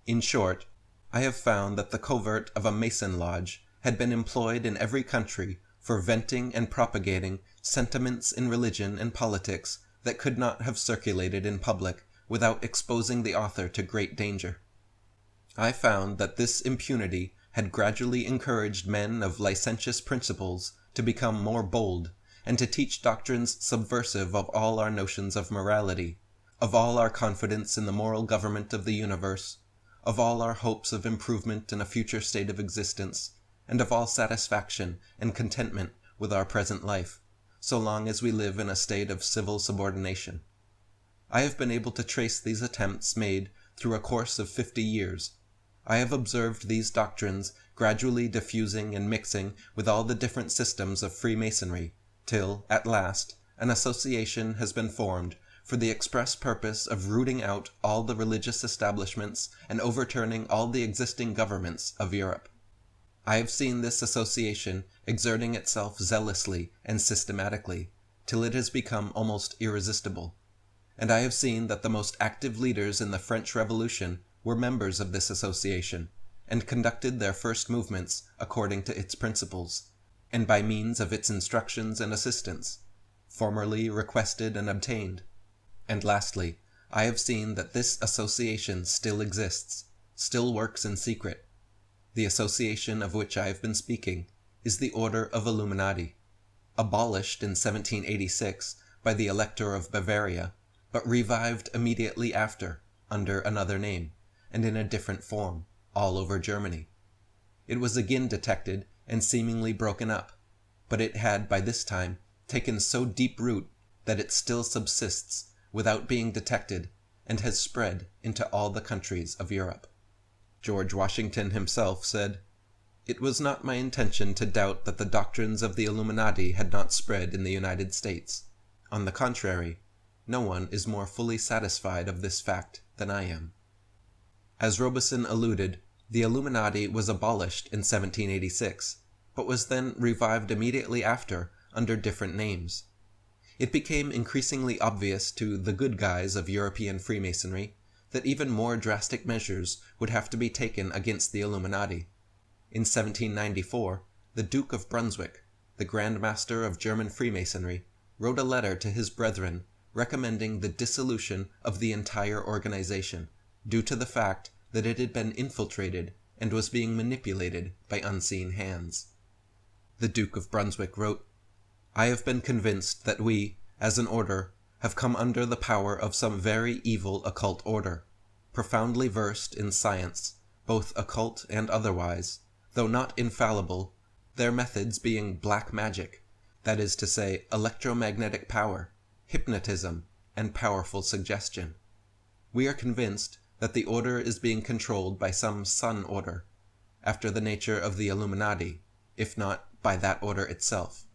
"In short, I have found that the covert of a Mason lodge had been employed in every country for venting and propagating sentiments in religion and politics that could not have circulated in public without exposing the author to great danger. I found that this impunity had gradually encouraged men of licentious principles to become more bold, and to teach doctrines subversive of all our notions of morality, of all our confidence in the moral government of the universe, of all our hopes of improvement in a future state of existence, and of all satisfaction and contentment with our present life, so long as we live in a state of civil subordination. I have been able to trace these attempts made through a course of 50 years. I have observed these doctrines gradually diffusing and mixing with all the different systems of Freemasonry, till, at last, an association has been formed for the express purpose of rooting out all the religious establishments and overturning all the existing governments of Europe. I have seen this association exerting itself zealously and systematically, till it has become almost irresistible. And I have seen that the most active leaders in the French Revolution were members of this association, and conducted their first movements according to its principles, and by means of its instructions and assistance, formerly requested and obtained. And lastly, I have seen that this association still exists, still works in secret. The association of which I have been speaking is the Order of Illuminati, abolished in 1786 by the Elector of Bavaria, but revived immediately after, under another name, and in a different form, all over Germany. It was again detected and seemingly broken up, but it had by this time taken so deep root that it still subsists without being detected, and has spread into all the countries of Europe. George Washington himself said, "It was not my intention to doubt that the doctrines of the Illuminati had not spread in the United States. On the contrary, no one is more fully satisfied of this fact than I am." As Robison alluded, the Illuminati was abolished in 1786, but was then revived immediately after under different names. It became increasingly obvious to the good guys of European Freemasonry that even more drastic measures would have to be taken against the Illuminati. In 1794, the Duke of Brunswick, the Grand Master of German Freemasonry, wrote a letter to his brethren recommending the dissolution of the entire organization, due to the fact that it had been infiltrated and was being manipulated by unseen hands. The Duke of Brunswick wrote, "I have been convinced that we, as an order, have come under the power of some very evil occult order, profoundly versed in science, both occult and otherwise, though not infallible, their methods being black magic, that is to say, electromagnetic power, hypnotism, and powerful suggestion. We are convinced that the order is being controlled by some sun order, after the nature of the Illuminati, if not by that order itself.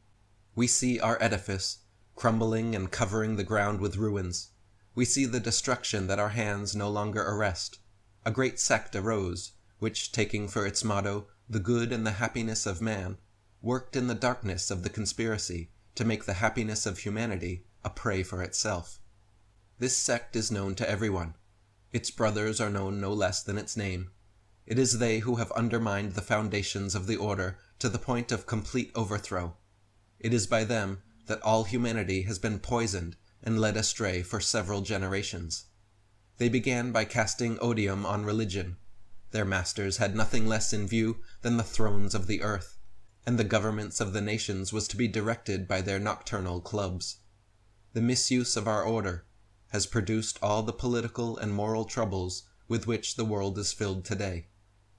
We see our edifice crumbling and covering the ground with ruins. We see the destruction that our hands no longer arrest. A great sect arose, which, taking for its motto the good and the happiness of man, worked in the darkness of the conspiracy to make the happiness of humanity a prey for itself. This sect is known to everyone. Its brothers are known no less than its name. It is they who have undermined the foundations of the order to the point of complete overthrow. It is by them that all humanity has been poisoned and led astray for several generations. They began by casting odium on religion, Their masters had nothing less in view than the thrones of the earth, and the governments of the nations was to be directed by their nocturnal clubs. The misuse of our order has produced all the political and moral troubles with which the world is filled today.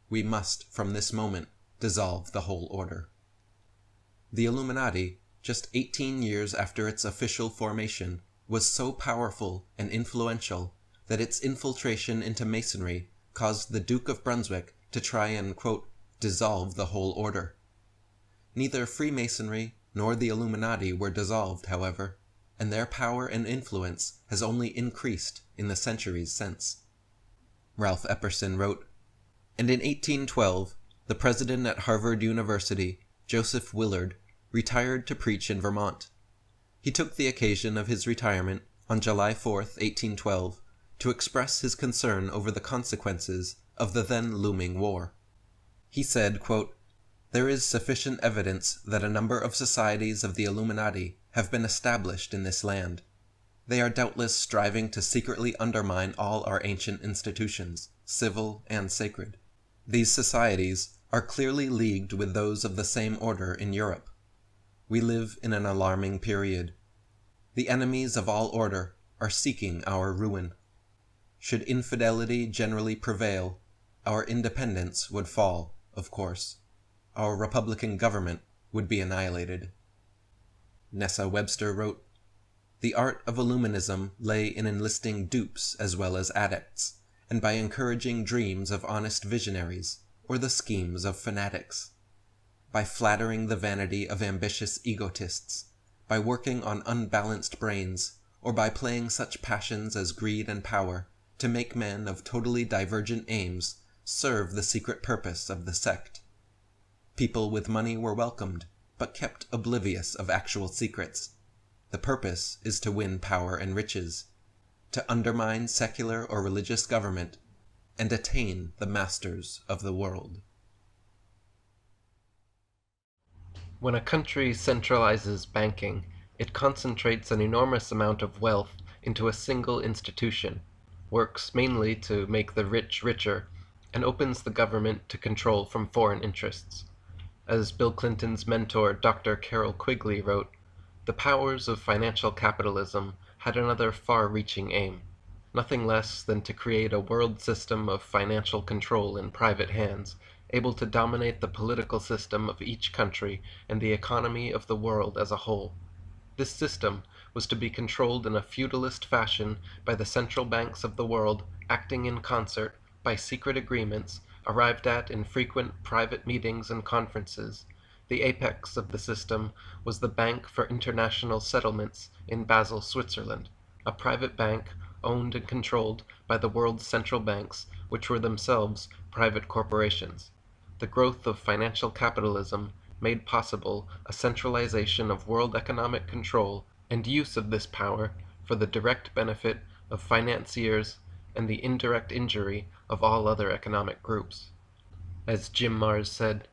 We must, from this moment, dissolve the whole order. The Illuminati, just 18 years after its official formation, was so powerful and influential that its infiltration into Masonry caused the Duke of Brunswick to try and, quote, dissolve the whole order. Neither Freemasonry nor the Illuminati were dissolved, however, and their power and influence has only increased in the centuries since. Ralph Epperson wrote, and in 1812, the president at Harvard University, Joseph Willard, retired to preach in Vermont. He took the occasion of his retirement on July 4, 1812, to express his concern over the consequences of the then looming war. He said, quote, there is sufficient evidence that a number of societies of the Illuminati have been established in this land. They are doubtless striving to secretly undermine all our ancient institutions, civil and sacred. These societies are clearly leagued with those of the same order in Europe. We live in an alarming period. The enemies of all order are seeking our ruin. Should infidelity generally prevail, our independence would fall, of course. Our republican government would be annihilated. Nessa Webster wrote, the art of Illuminism lay in enlisting dupes as well as adepts, and by encouraging dreams of honest visionaries, or the schemes of fanatics. By flattering the vanity of ambitious egotists, by working on unbalanced brains, or by playing such passions as greed and power to make men of totally divergent aims serve the secret purpose of the sect. People with money were welcomed, but kept oblivious of actual secrets. The purpose is to win power and riches, to undermine secular or religious government, and attain the masters of the world. When a country centralizes banking, it concentrates an enormous amount of wealth into a single institution, works mainly to make the rich richer, and opens the government to control from foreign interests. As Bill Clinton's mentor, Dr. Carroll Quigley, wrote, the powers of financial capitalism had another far-reaching aim, nothing less than to create a world system of financial control in private hands, able to dominate the political system of each country and the economy of the world as a whole. This system was to be controlled in a feudalist fashion by the central banks of the world, acting in concert by secret agreements arrived at in frequent private meetings and conferences. The apex of the system was the Bank for International Settlements in Basel, Switzerland, a private bank owned and controlled by the world's central banks, which were themselves private corporations. The growth of financial capitalism made possible a centralization of world economic control and use of this power for the direct benefit of financiers and the indirect injury of all other economic groups. As Jim Marrs said,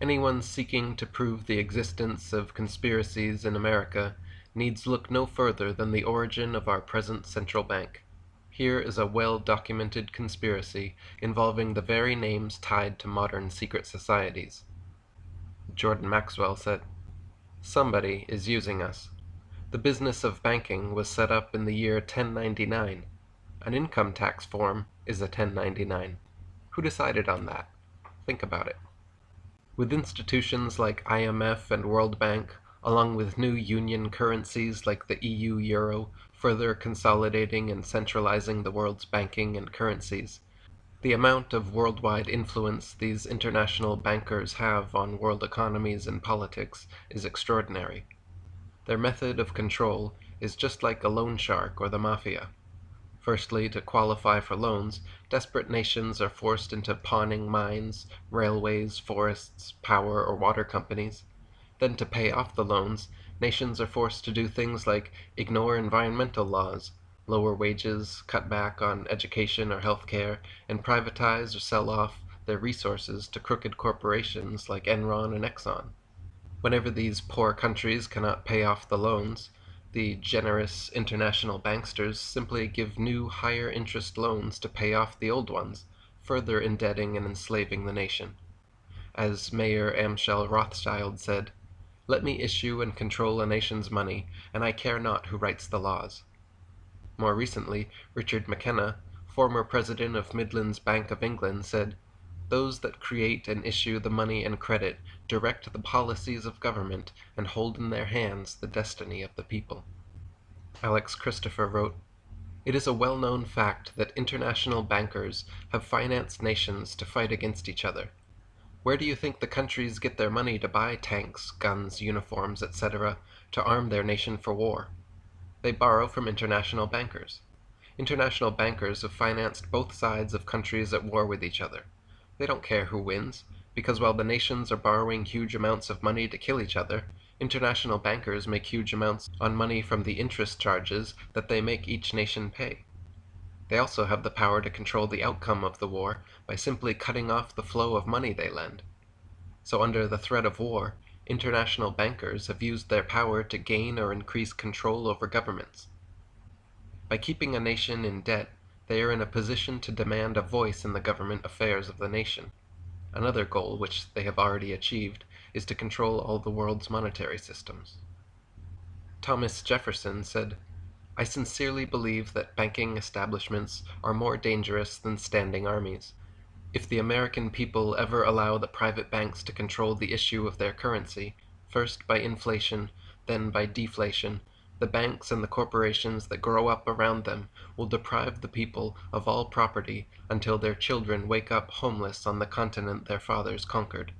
anyone seeking to prove the existence of conspiracies in America needs look no further than the origin of our present central bank. Here is a well-documented conspiracy involving the very names tied to modern secret societies. Jordan Maxwell said, somebody is using us. The business of banking was set up in the year 1099. An income tax form is a 1099. Who decided on that? Think about it. With institutions like IMF and World Bank, along with new union currencies like the EU euro, further consolidating and centralizing the world's banking and currencies, the amount of worldwide influence these international bankers have on world economies and politics is extraordinary. Their method of control is just like a loan shark or the mafia. Firstly, to qualify for loans, desperate nations are forced into pawning mines, railways, forests, power, or water companies. Then to pay off the loans, nations are forced to do things like ignore environmental laws, lower wages, cut back on education or health care, and privatize or sell off their resources to crooked corporations like Enron and Exxon. Whenever these poor countries cannot pay off the loans, the generous international banksters simply give new higher interest loans to pay off the old ones, further indebting and enslaving the nation. As Mayor Amschel Rothschild said, "Let me issue and control a nation's money, and I care not who writes the laws." More recently, Richard McKenna, former president of Midland's Bank of England, said, "Those that create and issue the money and credit direct the policies of government and hold in their hands the destiny of the people." Alex Christopher wrote, "It is a well-known fact that international bankers have financed nations to fight against each other. Where do you think the countries get their money to buy tanks, guns, uniforms, etc., to arm their nation for war? They borrow from international bankers. International bankers have financed both sides of countries at war with each other. They don't care who wins, because while the nations are borrowing huge amounts of money to kill each other, international bankers make huge amounts on money from the interest charges that they make each nation pay. They also have the power to control the outcome of the war by simply cutting off the flow of money they lend. So under the threat of war, international bankers have used their power to gain or increase control over governments. By keeping a nation in debt, they are in a position to demand a voice in the government affairs of the nation. Another goal, which they have already achieved, is to control all the world's monetary systems. Thomas Jefferson said, "I sincerely believe that banking establishments are more dangerous than standing armies. If the American people ever allow the private banks to control the issue of their currency, first by inflation, then by deflation, the banks and the corporations that grow up around them will deprive the people of all property until their children wake up homeless on the continent their fathers conquered."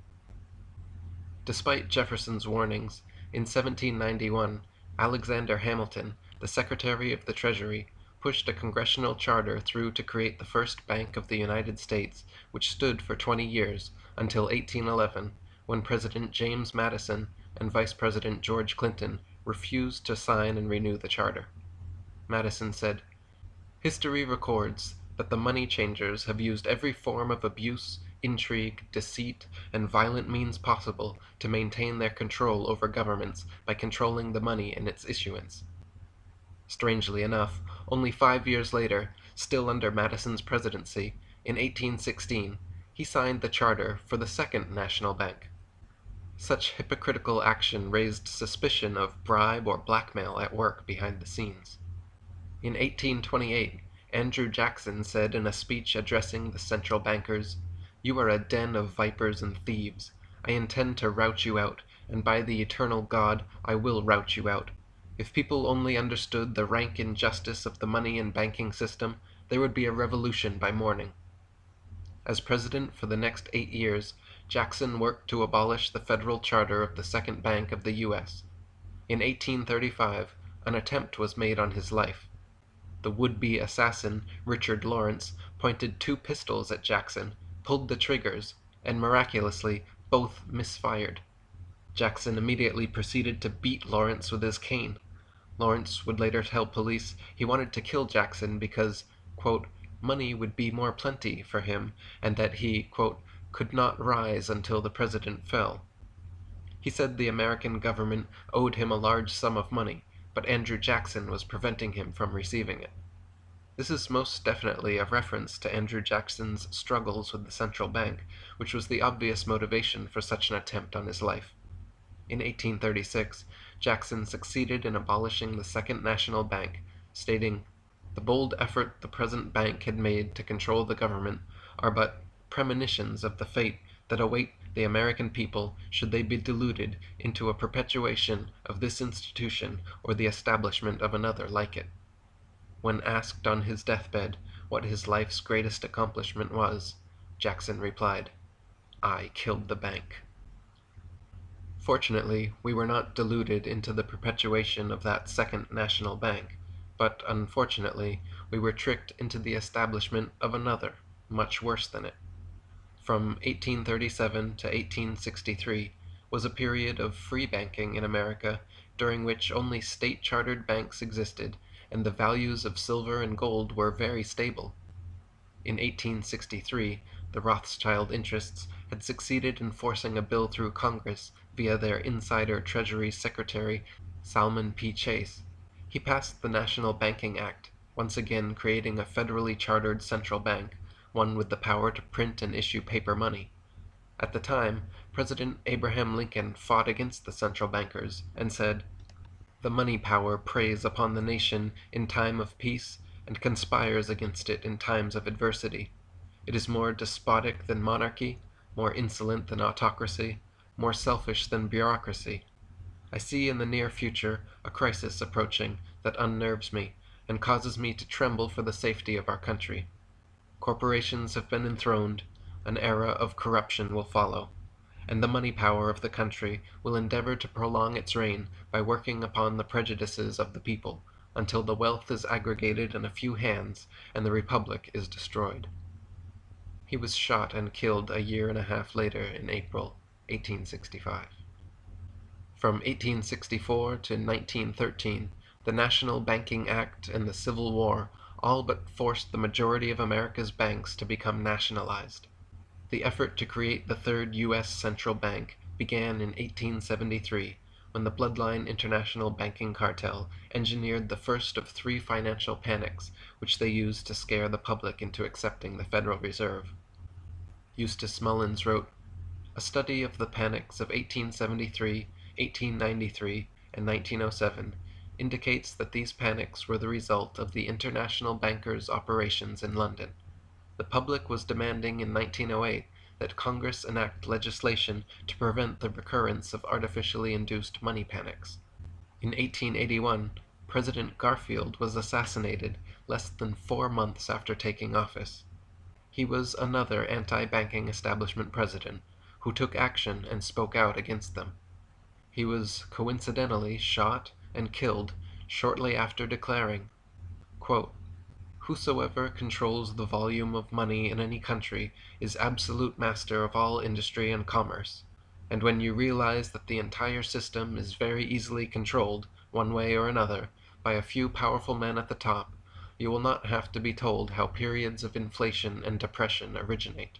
Despite Jefferson's warnings, in 1791, Alexander Hamilton, the Secretary of the Treasury, pushed a congressional charter through to create the first Bank of the United States, which stood for 20 years, until 1811, when President James Madison and Vice President George Clinton refused to sign and renew the charter. Madison said, "History records that the money changers have used every form of abuse, intrigue, deceit, and violent means possible to maintain their control over governments by controlling the money and its issuance." Strangely enough, only 5 years later, still under Madison's presidency, in 1816, he signed the charter for the Second National Bank. Such hypocritical action raised suspicion of bribe or blackmail at work behind the scenes. In 1828, Andrew Jackson said in a speech addressing the central bankers, "You are a den of vipers and thieves. I intend to rout you out, and by the eternal God, I will rout you out. If people only understood the rank injustice of the money and banking system, there would be a revolution by morning." As president for the next 8 years, Jackson worked to abolish the federal charter of the Second Bank of the U.S. In 1835, an attempt was made on his life. The would-be assassin, Richard Lawrence, pointed 2 pistols at Jackson, pulled the triggers, and miraculously, both misfired. Jackson immediately proceeded to beat Lawrence with his cane. Lawrence would later tell police he wanted to kill Jackson because, quote, "money would be more plenty" for him, and that he, quote, "could not rise until the president fell." He said the American government owed him a large sum of money, but Andrew Jackson was preventing him from receiving it. This is most definitely a reference to Andrew Jackson's struggles with the central bank, which was the obvious motivation for such an attempt on his life. In 1836, Jackson succeeded in abolishing the Second National Bank, stating, "The bold effort the present bank had made to control the government are but premonitions of the fate that await the American people should they be deluded into a perpetuation of this institution or the establishment of another like it." When asked on his deathbed what his life's greatest accomplishment was, Jackson replied, "I killed the bank." Fortunately, we were not deluded into the perpetuation of that Second National Bank, but unfortunately, we were tricked into the establishment of another, much worse than it. From 1837 to 1863 was a period of free banking in America, during which only state-chartered banks existed, and the values of silver and gold were very stable. In 1863, the Rothschild interests had succeeded in forcing a bill through Congress via their insider Treasury Secretary, Salmon P. Chase. He passed the National Banking Act, once again creating a federally chartered central bank, one with the power to print and issue paper money. At the time, President Abraham Lincoln fought against the central bankers and said, "The money power preys upon the nation in time of peace and conspires against it in times of adversity. It is more despotic than monarchy, more insolent than autocracy, more selfish than bureaucracy. I see in the near future a crisis approaching that unnerves me and causes me to tremble for the safety of our country. Corporations have been enthroned, an era of corruption will follow, and the money power of the country will endeavor to prolong its reign by working upon the prejudices of the people until the wealth is aggregated in a few hands and the republic is destroyed." He was shot and killed a year and a half later in April 1865. From 1864 to 1913, the National Banking Act and the Civil War all but forced the majority of America's banks to become nationalized. The effort to create the third U.S. central bank began in 1873, when the Bloodline International Banking Cartel engineered the first of 3 financial panics which they used to scare the public into accepting the Federal Reserve. Eustace Mullins wrote, "A study of the panics of 1873, 1893, and 1907 indicates that these panics were the result of the international bankers' operations in London. The public was demanding in 1908 that Congress enact legislation to prevent the recurrence of artificially induced money panics. In 1881, President Garfield was assassinated less than 4 months after taking office. He was another anti-banking establishment president who took action and spoke out against them. He was coincidentally shot and killed shortly after declaring, quote, "Whosoever controls the volume of money in any country is absolute master of all industry and commerce, and when you realize that the entire system is very easily controlled, one way or another, by a few powerful men at the top, you will not have to be told how periods of inflation and depression originate."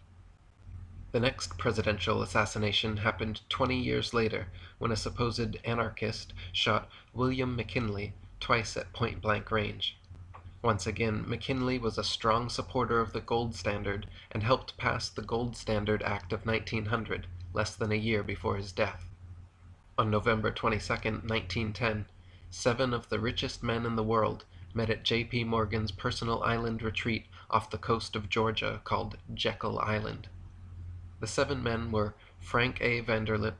The next presidential assassination happened 20 years later, when a supposed anarchist shot William McKinley twice at point-blank range. Once again, McKinley was a strong supporter of the gold standard and helped pass the Gold Standard Act of 1900, less than a year before his death. On November 22, 1910, 7 of the richest men in the world met at J.P. Morgan's personal island retreat off the coast of Georgia called Jekyll Island. The 7 men were Frank A. Vanderlip,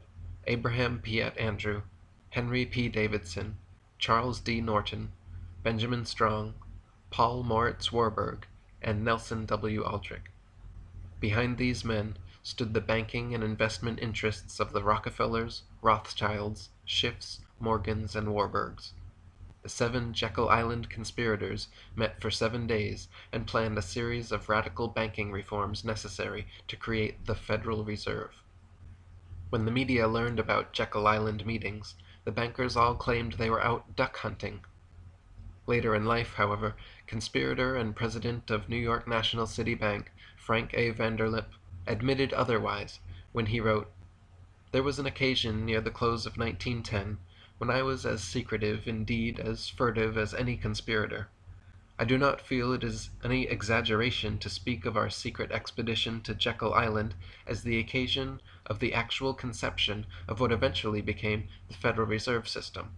Abraham Piatt Andrew, Henry P. Davidson, Charles D. Norton, Benjamin Strong, Paul Moritz Warburg, and Nelson W. Aldrich. Behind these men stood the banking and investment interests of the Rockefellers, Rothschilds, Schiffs, Morgans, and Warburgs. The 7 Jekyll Island conspirators met for 7 days and planned a series of radical banking reforms necessary to create the Federal Reserve. When the media learned about Jekyll Island meetings, the bankers all claimed they were out duck hunting. Later in life, however, conspirator and president of New York National City Bank, Frank A. Vanderlip, admitted otherwise when he wrote, "There was an occasion near the close of 1910 when I was as secretive, indeed as furtive as any conspirator. I do not feel it is any exaggeration to speak of our secret expedition to Jekyll Island as the occasion of the actual conception of what eventually became the Federal Reserve System."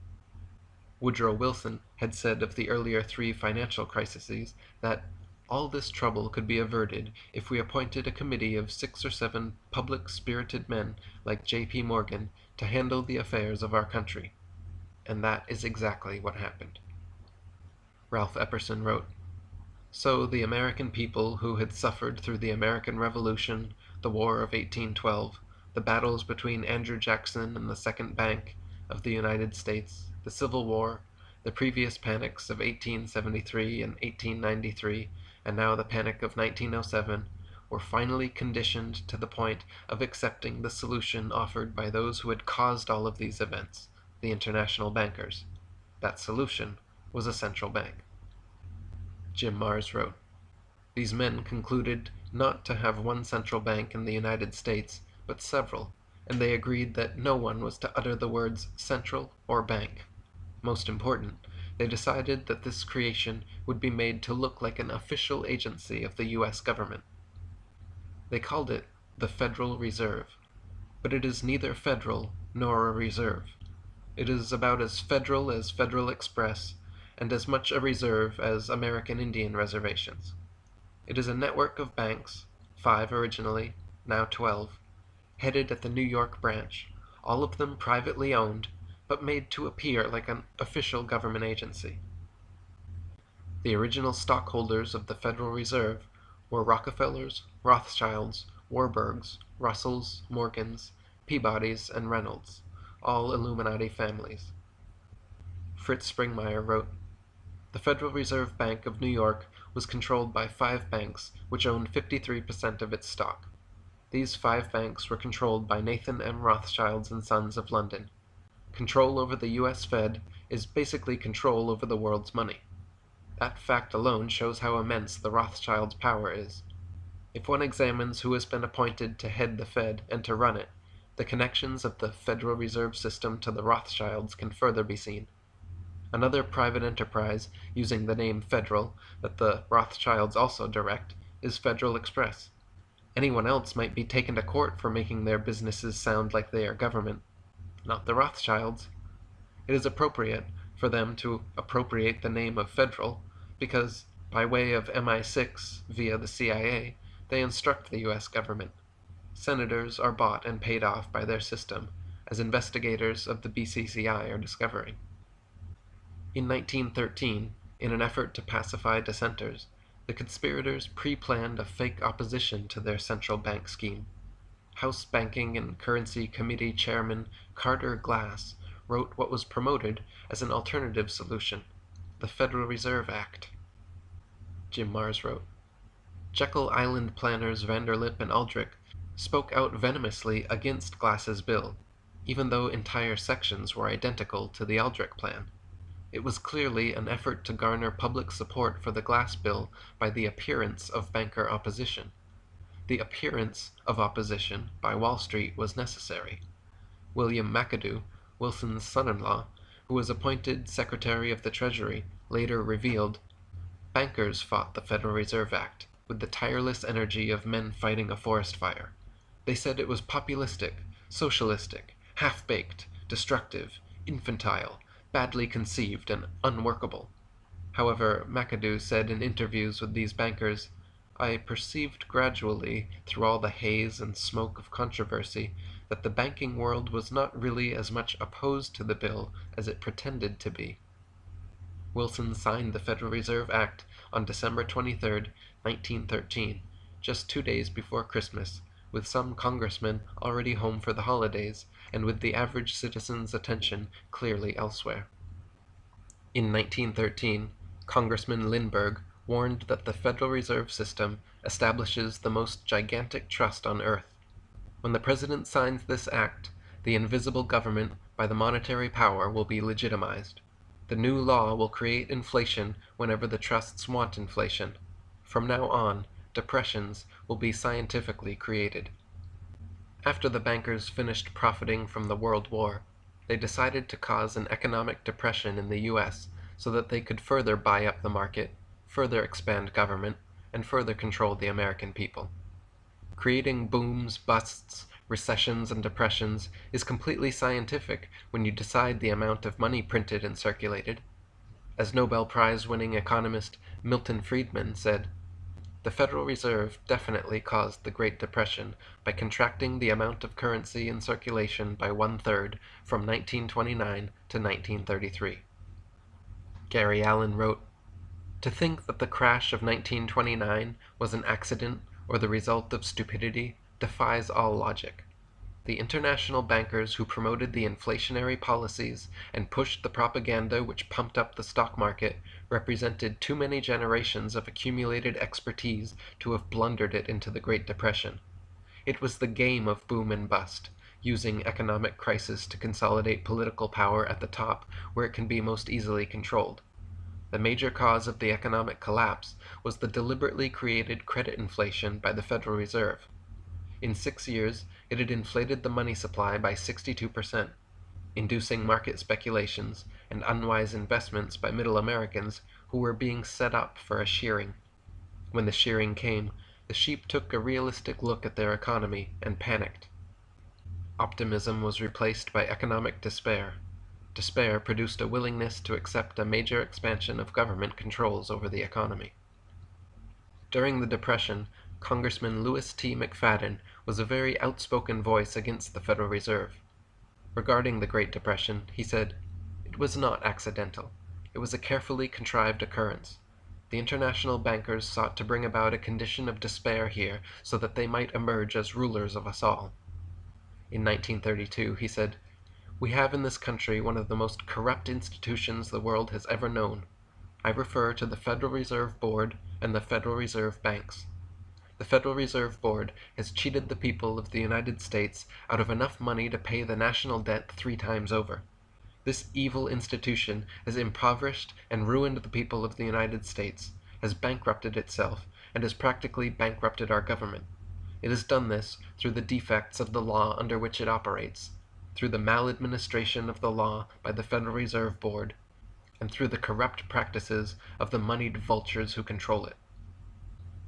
Woodrow Wilson had said of the earlier 3 financial crises that all this trouble could be averted if we appointed a committee of 6 or 7 public-spirited men like J.P. Morgan to handle the affairs of our country. And that is exactly what happened. Ralph Epperson wrote, "So the American people who had suffered through the American Revolution, the War of 1812, the battles between Andrew Jackson and the Second Bank of the United States, the Civil War, the previous panics of 1873 and 1893, and now the panic of 1907, were finally conditioned to the point of accepting the solution offered by those who had caused all of these events, the international bankers. That solution was a central bank." Jim Marrs wrote, "These men concluded not to have one central bank in the United States, but several, and they agreed that no one was to utter the words central or bank. Most important, they decided that this creation would be made to look like an official agency of the U.S. government. They called it the Federal Reserve, but it is neither federal nor a reserve. It is about as federal as Federal Express, and as much a reserve as American Indian reservations. It is a network of banks, 5 originally, now 12, headed at the New York branch, all of them privately owned, but made to appear like an official government agency. The original stockholders of the Federal Reserve were Rockefellers, Rothschilds, Warburgs, Russells, Morgans, Peabodys, and Reynolds, all Illuminati families. Fritz Springmeier wrote, "The Federal Reserve Bank of New York was controlled by 5 banks which owned 53% of its stock. These 5 banks were controlled by Nathan M. Rothschilds and Sons of London. Control over the U.S. Fed is basically control over the world's money. That fact alone shows how immense the Rothschilds' power is. If one examines who has been appointed to head the Fed and to run it, the connections of the Federal Reserve System to the Rothschilds can further be seen. Another private enterprise using the name Federal that the Rothschilds also direct is Federal Express. Anyone else might be taken to court for making their businesses sound like they are government, not the Rothschilds. It is appropriate for them to appropriate the name of Federal because, by way of MI6 via the CIA, they instruct the U.S. government. Senators are bought and paid off by their system, as investigators of the BCCI are discovering. In 1913, in an effort to pacify dissenters, the conspirators pre-planned a fake opposition to their central bank scheme. House Banking and Currency Committee Chairman Carter Glass wrote what was promoted as an alternative solution, the Federal Reserve Act. Jim Marrs wrote, Jekyll Island planners Vanderlip and Aldrich spoke out venomously against Glass's bill, even though entire sections were identical to the Aldrich plan. It was clearly an effort to garner public support for the Glass bill by the appearance of banker opposition. The appearance of opposition by Wall Street was necessary. William McAdoo, Wilson's son-in-law, who was appointed Secretary of the Treasury, later revealed, "Bankers fought the Federal Reserve Act with the tireless energy of men fighting a forest fire. They said it was populistic, socialistic, half-baked, destructive, infantile, badly conceived, and unworkable." However, McAdoo said in interviews with these bankers, "I perceived gradually, through all the haze and smoke of controversy, that the banking world was not really as much opposed to the bill as it pretended to be." Wilson signed the Federal Reserve Act on December 23, 1913, just 2 days before Christmas, with some congressmen already home for the holidays, and with the average citizen's attention clearly elsewhere. In 1913, Congressman Lindbergh warned that the Federal Reserve System establishes the most gigantic trust on earth. When the President signs this act, the invisible government by the monetary power will be legitimized. The new law will create inflation whenever the trusts want inflation. From now on, depressions will be scientifically created. After the bankers finished profiting from the World War, they decided to cause an economic depression in the U.S. so that they could further buy up the market, further expand government, and further control the American people. Creating booms, busts, recessions, and depressions is completely scientific when you decide the amount of money printed and circulated. As Nobel Prize-winning economist Milton Friedman said, "The Federal Reserve definitely caused the Great Depression by contracting the amount of currency in circulation by 1/3 from 1929 to 1933. Gary Allen wrote, "To think that the crash of 1929 was an accident or the result of stupidity defies all logic. The international bankers who promoted the inflationary policies and pushed the propaganda which pumped up the stock market represented too many generations of accumulated expertise to have blundered it into the Great Depression. It was the game of boom and bust, using economic crisis to consolidate political power at the top where it can be most easily controlled. The major cause of the economic collapse was the deliberately created credit inflation by the Federal Reserve. In 6 years, it had inflated the money supply by 62%, inducing market speculations and unwise investments by middle Americans who were being set up for a shearing. When the shearing came, The sheep took a realistic look at their economy and panicked. Optimism was replaced by economic despair. Despair produced a willingness to accept a major expansion of government controls over the economy. During the Depression, Congressman Louis T. McFadden was a very outspoken voice against the Federal Reserve. Regarding the Great Depression, he said, "It was not accidental. It was a carefully contrived occurrence. The international bankers sought to bring about a condition of despair here so that they might emerge as rulers of us all." In 1932, he said, "We have in this country one of the most corrupt institutions the world has ever known. I refer to the Federal Reserve Board and the Federal Reserve Banks. The Federal Reserve Board has cheated the people of the United States out of enough money to pay the national debt 3 times over. This evil institution has impoverished and ruined the people of the United States, has bankrupted itself, and has practically bankrupted our government. It has done this through the defects of the law under which it operates, through the maladministration of the law by the Federal Reserve Board, and through the corrupt practices of the moneyed vultures who control it."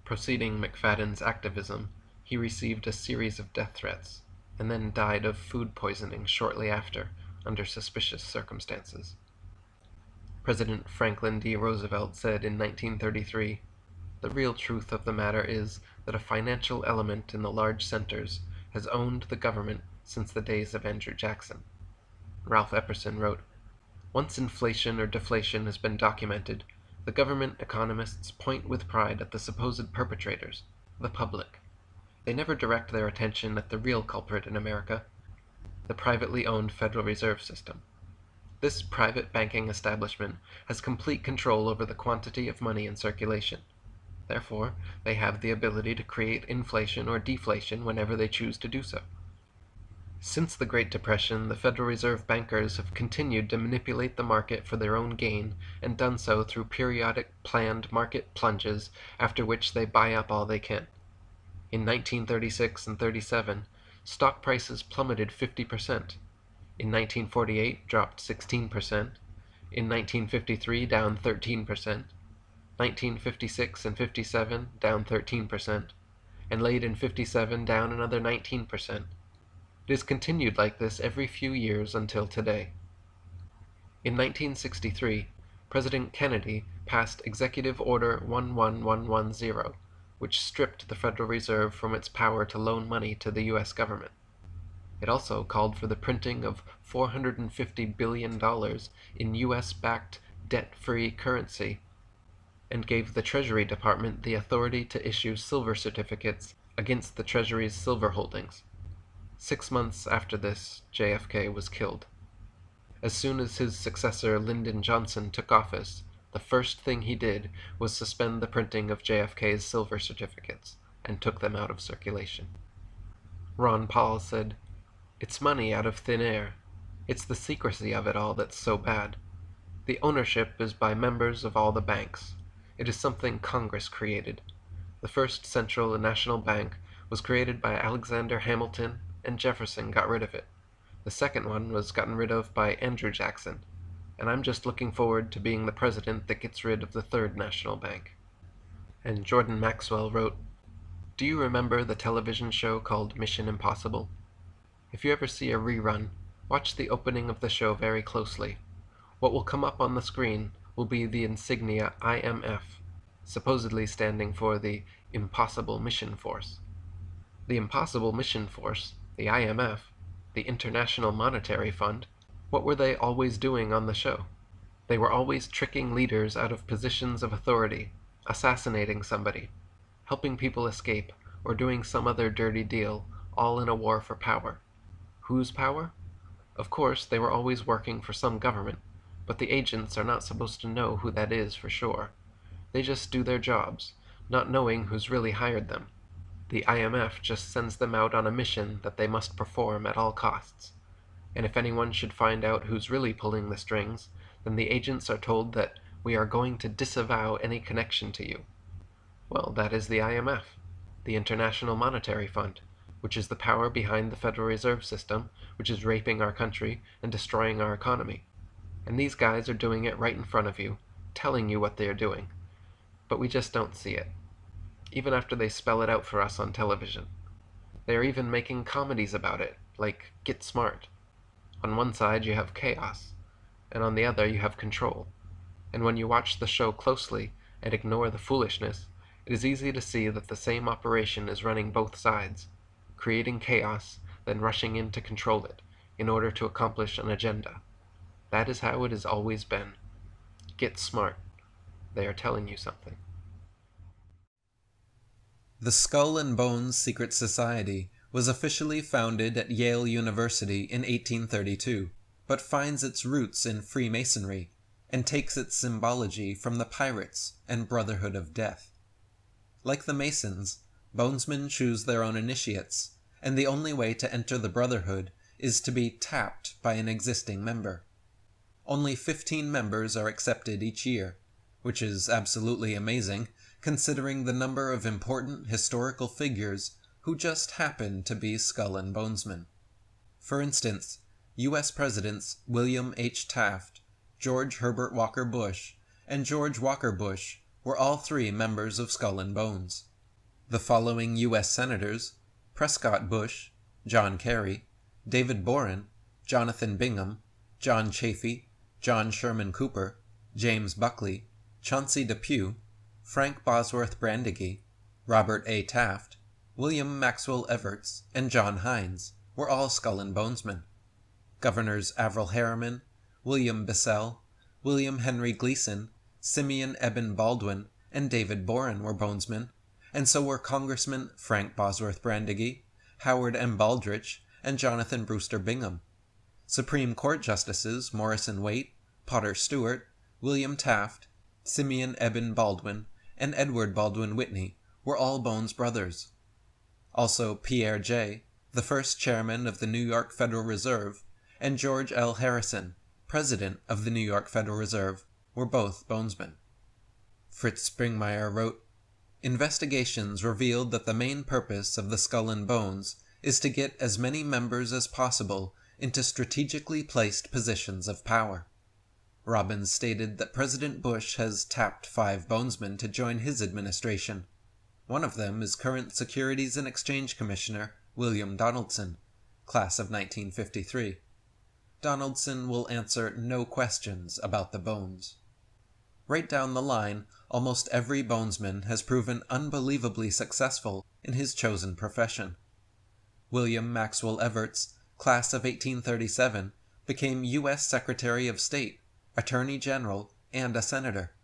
Proceeding McFadden's activism, he received a series of death threats, and then died of food poisoning shortly after, under suspicious circumstances. President Franklin D. Roosevelt said in 1933, "The real truth of the matter is that a financial element in the large centers has owned the government since the days of Andrew Jackson." Ralph Epperson wrote, "Once inflation or deflation has been documented, the government economists point with pride at the supposed perpetrators, the public. They never direct their attention at the real culprit in America, the privately owned Federal Reserve System. This private banking establishment has complete control over the quantity of money in circulation. Therefore, they have the ability to create inflation or deflation whenever they choose to do so. Since the Great Depression, the Federal Reserve bankers have continued to manipulate the market for their own gain, and done so through periodic planned market plunges, after which they buy up all they can. In 1936 and 37, stock prices plummeted 50%. In 1948, dropped 16%. In 1953, down 13%. 1956 and 57, down 13%. And late in 57, down another 19%. It has continued like this every few years until today. In 1963, President Kennedy passed Executive Order 11110, which stripped the Federal Reserve from its power to loan money to the U.S. government. It also called for the printing of $450 billion in U.S.-backed debt-free currency, and gave the Treasury Department the authority to issue silver certificates against the Treasury's silver holdings. 6 months after this, JFK was killed. As soon as his successor Lyndon Johnson took office, the first thing he did was suspend the printing of JFK's silver certificates, and took them out of circulation. Ron Paul said, "It's money out of thin air. It's the secrecy of it all that's so bad. The ownership is by members of all the banks. It is something Congress created. The first central and national bank was created by Alexander Hamilton, and Jefferson got rid of it. The second one was gotten rid of by Andrew Jackson, and I'm just looking forward to being the president that gets rid of the third national bank." And Jordan Maxwell wrote, "Do you remember the television show called Mission Impossible? If you ever see a rerun, watch the opening of the show very closely. What will come up on the screen will be the insignia IMF, supposedly standing for the Impossible Mission Force. The Impossible Mission Force, the IMF, the International Monetary Fund, what were they always doing on the show? They were always tricking leaders out of positions of authority, assassinating somebody, helping people escape, or doing some other dirty deal, all in a war for power. Whose power? Of course, they were always working for some government, but the agents are not supposed to know who that is for sure. They just do their jobs, not knowing who's really hired them. The IMF just sends them out on a mission that they must perform at all costs. And if anyone should find out who's really pulling the strings, then the agents are told that we are going to disavow any connection to you. Well, that is the IMF, the International Monetary Fund, which is the power behind the Federal Reserve System, which is raping our country and destroying our economy. And these guys are doing it right in front of you, telling you what they are doing. But we just don't see it. even after they spell it out for us on television. They are even making comedies about it, like Get Smart. On one side you have chaos, and on the other you have control. And when you watch the show closely and ignore the foolishness, it is easy to see that the same operation is running both sides, creating chaos, then rushing in to control it, in order to accomplish an agenda. That is how it has always been. Get smart. They are telling you something. The Skull and Bones Secret Society was officially founded at Yale University in 1832, but finds its roots in Freemasonry and takes its symbology from the Pirates and Brotherhood of Death. Like the Masons, bonesmen choose their own initiates, and the only way to enter the Brotherhood is to be tapped by an existing member. Only 15 members are accepted each year, which is absolutely amazing considering the number of important historical figures who just happen to be Skull and Bonesmen. For instance, U.S. Presidents William H. Taft, George Herbert Walker Bush, and George Walker Bush were all three members of Skull and Bones. The following U.S. Senators, Prescott Bush, John Kerry, David Boren, Jonathan Bingham, John Chafee, John Sherman Cooper, James Buckley, Chauncey Depew, Frank Bosworth Brandegee, Robert A. Taft, William Maxwell Evarts, and John Hines were all Skull and Bonesmen. Governors Averell Harriman, William Bissell, William Henry Gleason, Simeon Eben Baldwin, and David Boren were Bonesmen, and so were Congressmen Frank Bosworth Brandegee, Howard M. Baldrige, and Jonathan Brewster Bingham. Supreme Court Justices Morrison Waite, Potter Stewart, William Taft, Simeon Eben Baldwin, and Edward Baldwin Whitney were all Bones brothers. Also Pierre Jay, the first chairman of the New York Federal Reserve, and George L. Harrison, president of the New York Federal Reserve, were both Bonesmen. Fritz Springmeier wrote, "Investigations revealed that the main purpose of the Skull and Bones is to get as many members as possible into strategically placed positions of power." Robbins stated that President Bush has tapped 5 Bonesmen to join his administration. One of them is current Securities and Exchange Commissioner William Donaldson, class of 1953. Donaldson will answer no questions about the Bones. Right down the line, almost every Bonesman has proven unbelievably successful in his chosen profession. William Maxwell Evarts, class of 1837, became U.S. Secretary of State, Attorney General, and a senator.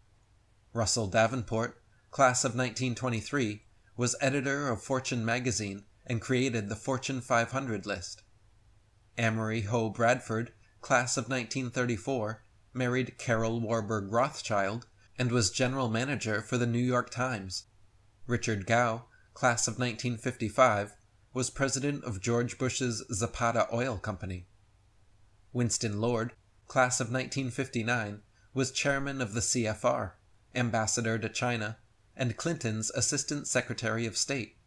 Russell Davenport, class of 1923, was editor of Fortune magazine and created the Fortune 500 list. Amory Ho Bradford, class of 1934, married Carol Warburg Rothschild and was general manager for the New York Times. Richard Gow, class of 1955, was president of George Bush's Zapata Oil Company. Winston Lord, class of 1959, was chairman of the CFR, ambassador to China, and Clinton's Assistant Secretary of State.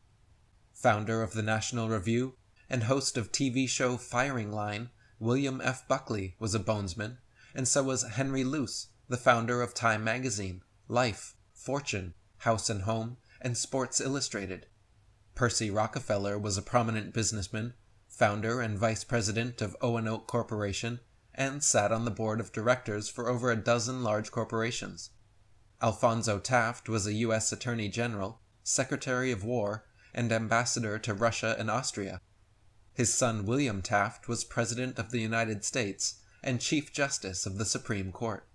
Founder of the National Review and host of TV show Firing Line, William F. Buckley was a Bonesman, and so was Henry Luce, the founder of Time Magazine, Life, Fortune, House and Home, and Sports Illustrated. Percy Rockefeller was a prominent businessman, founder and vice president of O&Oak Corporation, and sat on the board of directors for over a dozen large corporations. Alphonso Taft was a U.S. Attorney General, Secretary of War, and ambassador to Russia and Austria. His son William Taft was President of the United States and Chief Justice of the Supreme Court.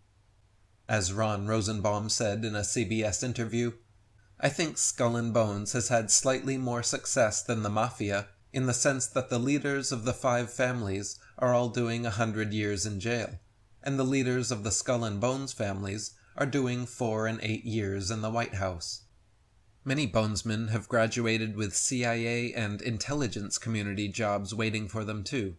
As Ron Rosenbaum said in a CBS interview, "I think Skull and Bones has had slightly more success than the Mafia in the sense that the leaders of the 5 families are all doing 100 years in jail, and the leaders of the Skull and Bones families are doing 4 and 8 years in the White House." Many Bonesmen have graduated with CIA and intelligence community jobs waiting for them too.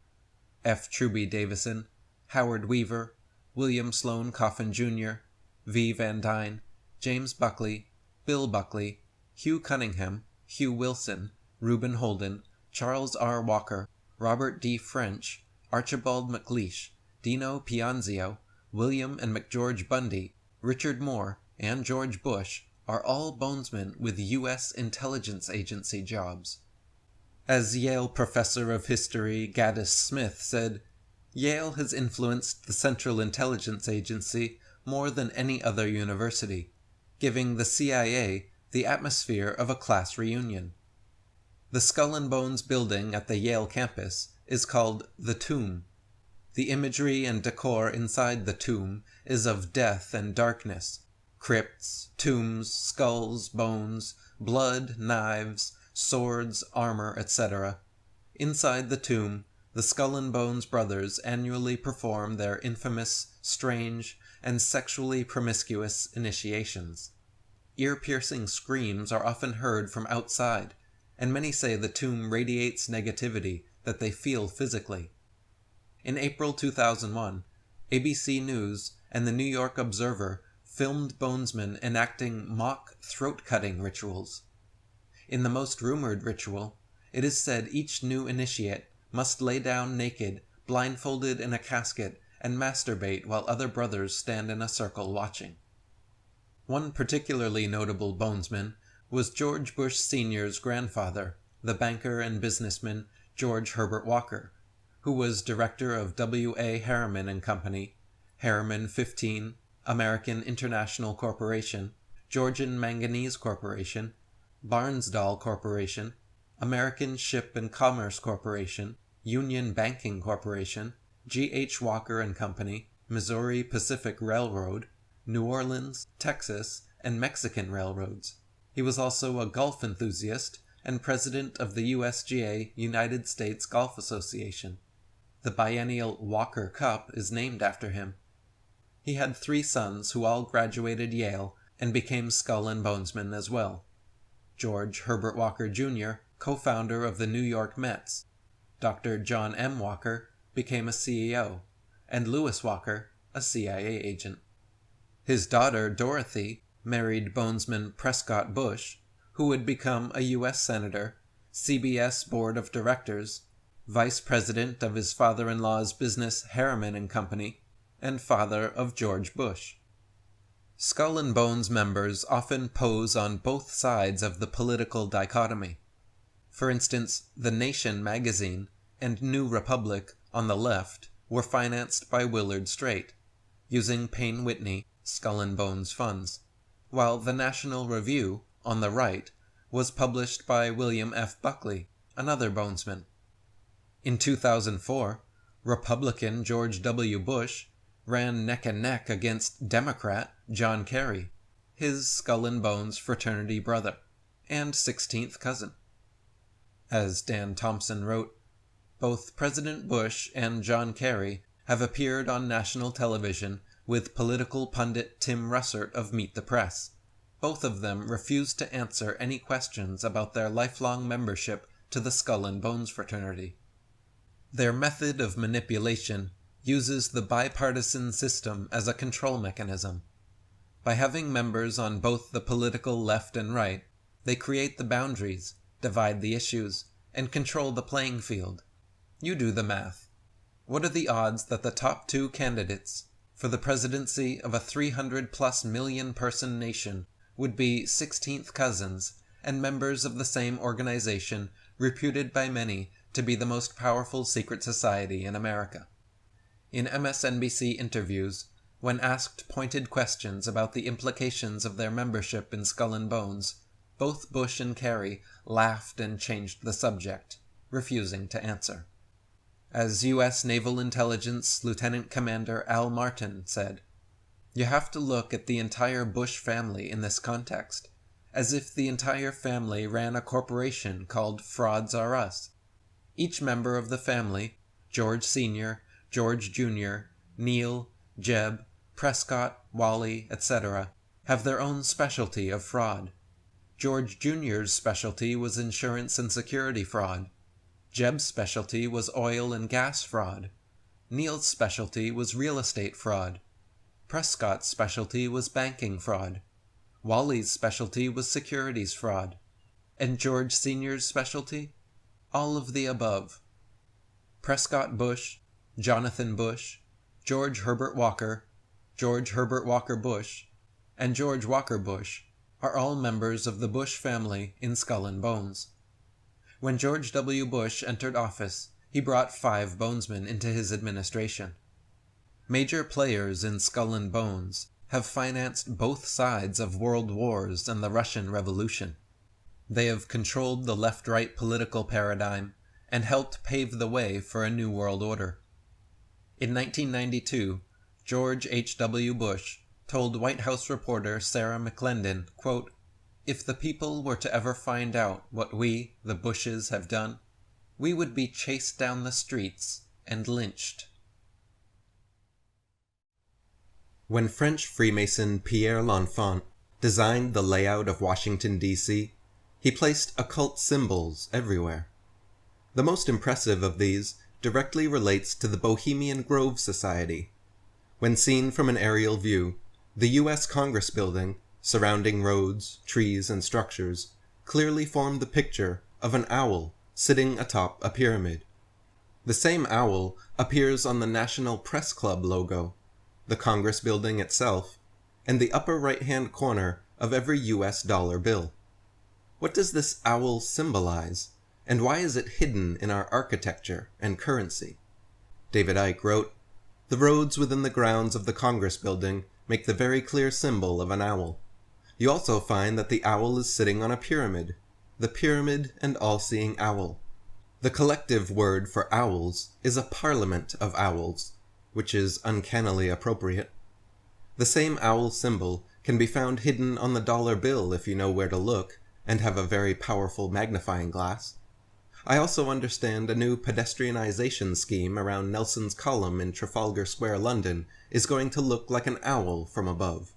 F. Truby Davison, Howard Weaver, William Sloane Coffin Jr., V. Van Dyne, James Buckley, Bill Buckley, Hugh Cunningham, Hugh Wilson, Reuben Holden, Charles R. Walker, Robert D. French, Archibald MacLeish, Dino Pianzio, William and McGeorge Bundy, Richard Moore, and George Bush are all bonesmen with U.S. intelligence agency jobs. As Yale professor of history Gaddis Smith said, Yale has influenced the Central Intelligence Agency more than any other university, giving the CIA the atmosphere of a class reunion. The Skull and Bones building at the Yale campus is called the Tomb. The imagery and decor inside the tomb is of death and darkness. Crypts, tombs, skulls, bones, blood, knives, swords, armor, etc. Inside the tomb, the Skull and Bones brothers annually perform their infamous, strange, and sexually promiscuous initiations. Ear-piercing screams are often heard from outside, and many say the tomb radiates negativity that they feel physically. In April 2001, ABC News and the New York Observer filmed bonesmen enacting mock throat-cutting rituals. In the most rumored ritual, it is said each new initiate must lay down naked, blindfolded in a casket, and masturbate while other brothers stand in a circle watching. One particularly notable bonesman was George Bush Sr.'s grandfather, the banker and businessman George Herbert Walker, who was director of W.A. Harriman and Company, Harriman 15, American International Corporation, Georgian Manganese Corporation, Barnsdall Corporation, American Ship and Commerce Corporation, Union Banking Corporation, G.H. Walker and Company, Missouri Pacific Railroad, New Orleans, Texas, and Mexican railroads. He was also a golf enthusiast and president of the USGA United States Golf Association. The biennial Walker Cup is named after him. He had 3 sons who all graduated Yale and became Skull and Bonesmen as well. George Herbert Walker Jr., co-founder of the New York Mets. Dr. John M. Walker became a CEO, and Lewis Walker, a CIA agent. His daughter, Dorothy, married bonesman Prescott Bush, who would become a U.S. Senator, CBS Board of Directors, vice president of his father-in-law's business Harriman and Company, and father of George Bush. Skull and Bones members often pose on both sides of the political dichotomy. For instance, The Nation magazine and New Republic on the left were financed by Willard Straight, using Payne Whitney, Skull and Bones funds, while The National Review, on the right, was published by William F. Buckley, another bonesman. In 2004, Republican George W. Bush ran neck and neck against Democrat John Kerry, his Skull and Bones fraternity brother, and 16th cousin. As Dan Thompson wrote, both President Bush and John Kerry have appeared on national television with political pundit Tim Russert of Meet the Press. Both of them refused to answer any questions about their lifelong membership to the Skull and Bones fraternity. Their method of manipulation uses the bipartisan system as a control mechanism. By having members on both the political left and right, they create the boundaries, divide the issues, and control the playing field. You do the math. What are the odds that the top 2 candidates for the presidency of a 300+ million person nation would be 16th cousins and members of the same organization reputed by many to be the most powerful secret society in America? In MSNBC interviews, when asked pointed questions about the implications of their membership in Skull and Bones, both Bush and Kerry laughed and changed the subject, refusing to answer. As U.S. Naval Intelligence Lieutenant Commander Al Martin said, "You have to look at the entire Bush family in this context, as if the entire family ran a corporation called Frauds Are Us. Each member of the family, George Sr., George Jr., Neil, Jeb, Prescott, Wally, etc., have their own specialty of fraud. George Jr.'s specialty was insurance and security fraud. Jeb's specialty was oil and gas fraud. Neil's specialty was real estate fraud. Prescott's specialty was banking fraud. Wally's specialty was securities fraud. And George Sr.'s specialty? All of the above. Prescott Bush, Jonathan Bush, George Herbert Walker, George Herbert Walker Bush, and George Walker Bush are all members of the Bush family in Skull and Bones. When George W. Bush entered office, he brought 5 bonesmen into his administration. Major players in Skull and Bones have financed both sides of world wars and the Russian Revolution. They have controlled the left-right political paradigm and helped pave the way for a new world order. In 1992, George H.W. Bush told White House reporter Sarah McClendon, quote, "If the people were to ever find out what we, the Bushes, have done, we would be chased down the streets and lynched." When French Freemason Pierre L'Enfant designed the layout of Washington, D.C., he placed occult symbols everywhere. The most impressive of these directly relates to the Bohemian Grove Society. When seen from an aerial view, the U.S. Congress building, surrounding roads, trees, and structures, clearly formed the picture of an owl sitting atop a pyramid. The same owl appears on the National Press Club logo, the Congress building itself, and the upper right-hand corner of every U.S. dollar bill. What does this owl symbolize, and why is it hidden in our architecture and currency? David Icke wrote, "The roads within the grounds of the Congress building make the very clear symbol of an owl. You also find that the owl is sitting on a pyramid, the pyramid and all-seeing owl. The collective word for owls is a parliament of owls, which is uncannily appropriate. The same owl symbol can be found hidden on the dollar bill if you know where to look and have a very powerful magnifying glass. I also understand a new pedestrianization scheme around Nelson's Column in Trafalgar Square, London, is going to look like an owl from above.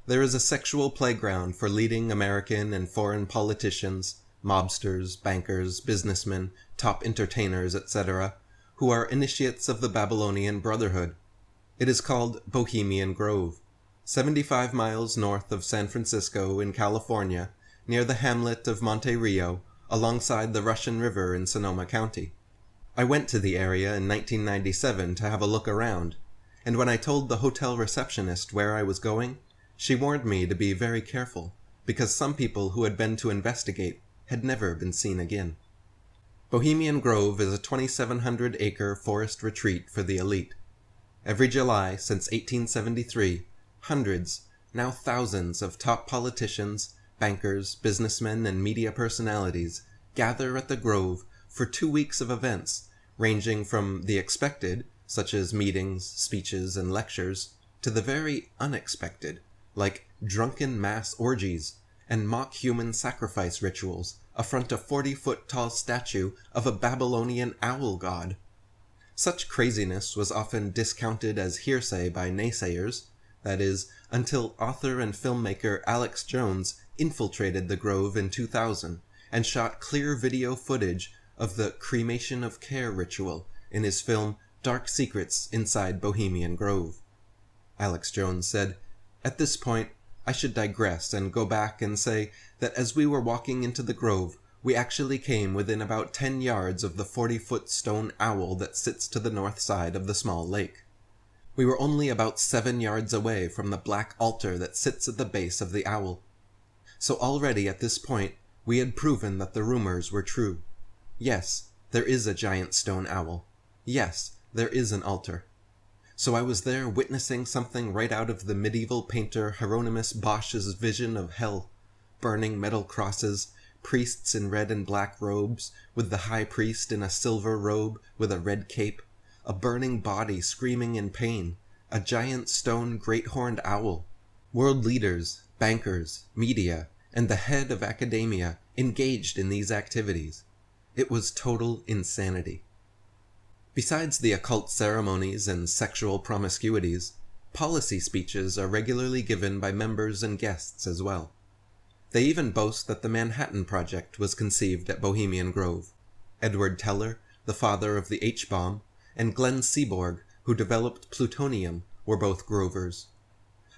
There is a sexual playground for leading American and foreign politicians, mobsters, bankers, businessmen, top entertainers, etc., who are initiates of the Babylonian Brotherhood. It is called Bohemian Grove, 75 miles north of San Francisco in California, near the hamlet of Monte Rio, alongside the Russian River in Sonoma County. I went to the area in 1997 to have a look around, and when I told the hotel receptionist where I was going, she warned me to be very careful, because some people who had been to investigate had never been seen again. Bohemian Grove is a 2,700-acre forest retreat for the elite. Every July since 1873, hundreds, now thousands of top politicians, bankers, businessmen, and media personalities gather at the Grove for 2 weeks of events, ranging from the expected, such as meetings, speeches, and lectures, to the very unexpected, like drunken mass orgies and mock human sacrifice rituals affront a 40-foot-tall statue of a Babylonian owl god. Such craziness was often discounted as hearsay by naysayers, that is, until author and filmmaker Alex Jones infiltrated the Grove in 2000 and shot clear video footage of the cremation of care ritual in his film Dark Secrets Inside Bohemian Grove. Alex Jones said, "At this point, I should digress and go back and say that as we were walking into the Grove, we actually came within about 10 yards of the 40-foot stone owl that sits to the north side of the small lake. We were only about 7 yards away from the black altar that sits at the base of the owl. So already at this point, we had proven that the rumors were true. Yes, there is a giant stone owl. Yes, there is an altar. So I was there witnessing something right out of the medieval painter Hieronymus Bosch's vision of hell. Burning metal crosses, priests in red and black robes, with the high priest in a silver robe with a red cape, a burning body screaming in pain, a giant stone great-horned owl. World leaders, bankers, media, and the head of academia engaged in these activities. It was total insanity." Besides the occult ceremonies and sexual promiscuities, policy speeches are regularly given by members and guests as well. They even boast that the Manhattan Project was conceived at Bohemian Grove. Edward Teller, the father of the H-bomb, and Glenn Seaborg, who developed plutonium, were both Grovers.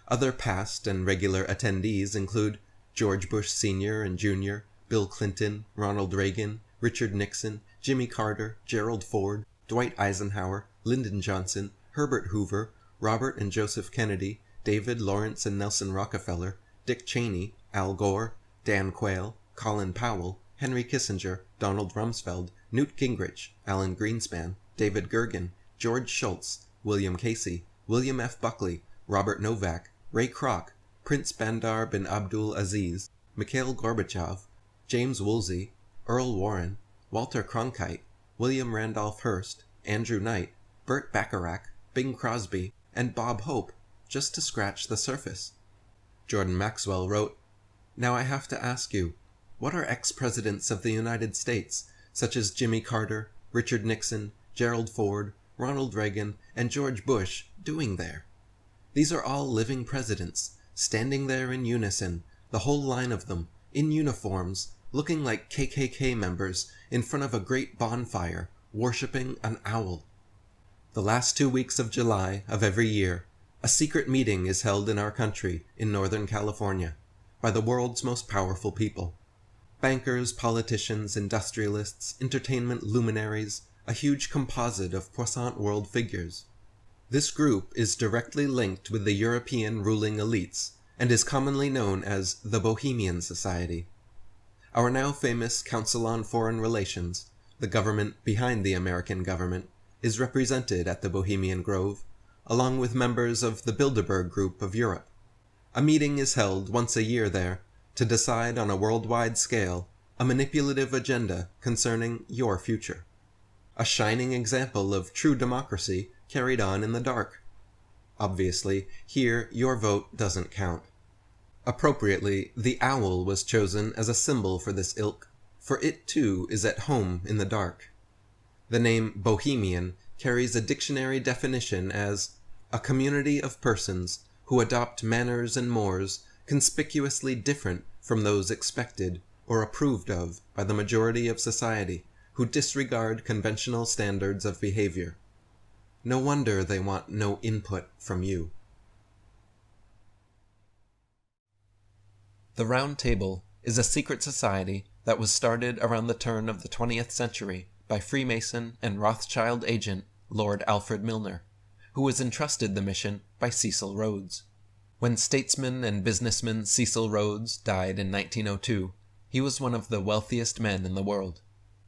Other past and regular attendees include George Bush Sr. and Jr., Bill Clinton, Ronald Reagan, Richard Nixon, Jimmy Carter, Gerald Ford, Dwight Eisenhower, Lyndon Johnson, Herbert Hoover, Robert and Joseph Kennedy, David, Lawrence, and Nelson Rockefeller, Dick Cheney, Al Gore, Dan Quayle, Colin Powell, Henry Kissinger, Donald Rumsfeld, Newt Gingrich, Alan Greenspan, David Gergen, George Shultz, William Casey, William F. Buckley, Robert Novak, Ray Kroc, Prince Bandar bin Abdul Aziz, Mikhail Gorbachev, James Woolsey, Earl Warren, Walter Cronkite, William Randolph Hearst, Andrew Knight, Burt Bacharach, Bing Crosby, and Bob Hope, just to scratch the surface. Jordan Maxwell wrote, "Now I have to ask you, what are ex-presidents of the United States, such as Jimmy Carter, Richard Nixon, Gerald Ford, Ronald Reagan, and George Bush, doing there? These are all living presidents, standing there in unison, the whole line of them, in uniforms, looking like KKK members in front of a great bonfire, worshipping an owl. The last 2 weeks of July of every year, a secret meeting is held in our country in Northern California by the world's most powerful people. Bankers, politicians, industrialists, entertainment luminaries, a huge composite of puissant world figures. This group is directly linked with the European ruling elites and is commonly known as the Bohemian Society. Our now famous Council on Foreign Relations, the government behind the American government, is represented at the Bohemian Grove, along with members of the Bilderberg Group of Europe. A meeting is held once a year there to decide on a worldwide scale a manipulative agenda concerning your future. A shining example of true democracy carried on in the dark. Obviously, here your vote doesn't count. Appropriately, the owl was chosen as a symbol for this ilk, for it too is at home in the dark. The name Bohemian carries a dictionary definition as a community of persons who adopt manners and mores conspicuously different from those expected or approved of by the majority of society, who disregard conventional standards of behavior. No wonder they want no input from you. The Round Table is a secret society that was started around the turn of the 20th century by Freemason and Rothschild agent Lord Alfred Milner, who was entrusted the mission by Cecil Rhodes. When statesman and businessman Cecil Rhodes died in 1902, he was one of the wealthiest men in the world.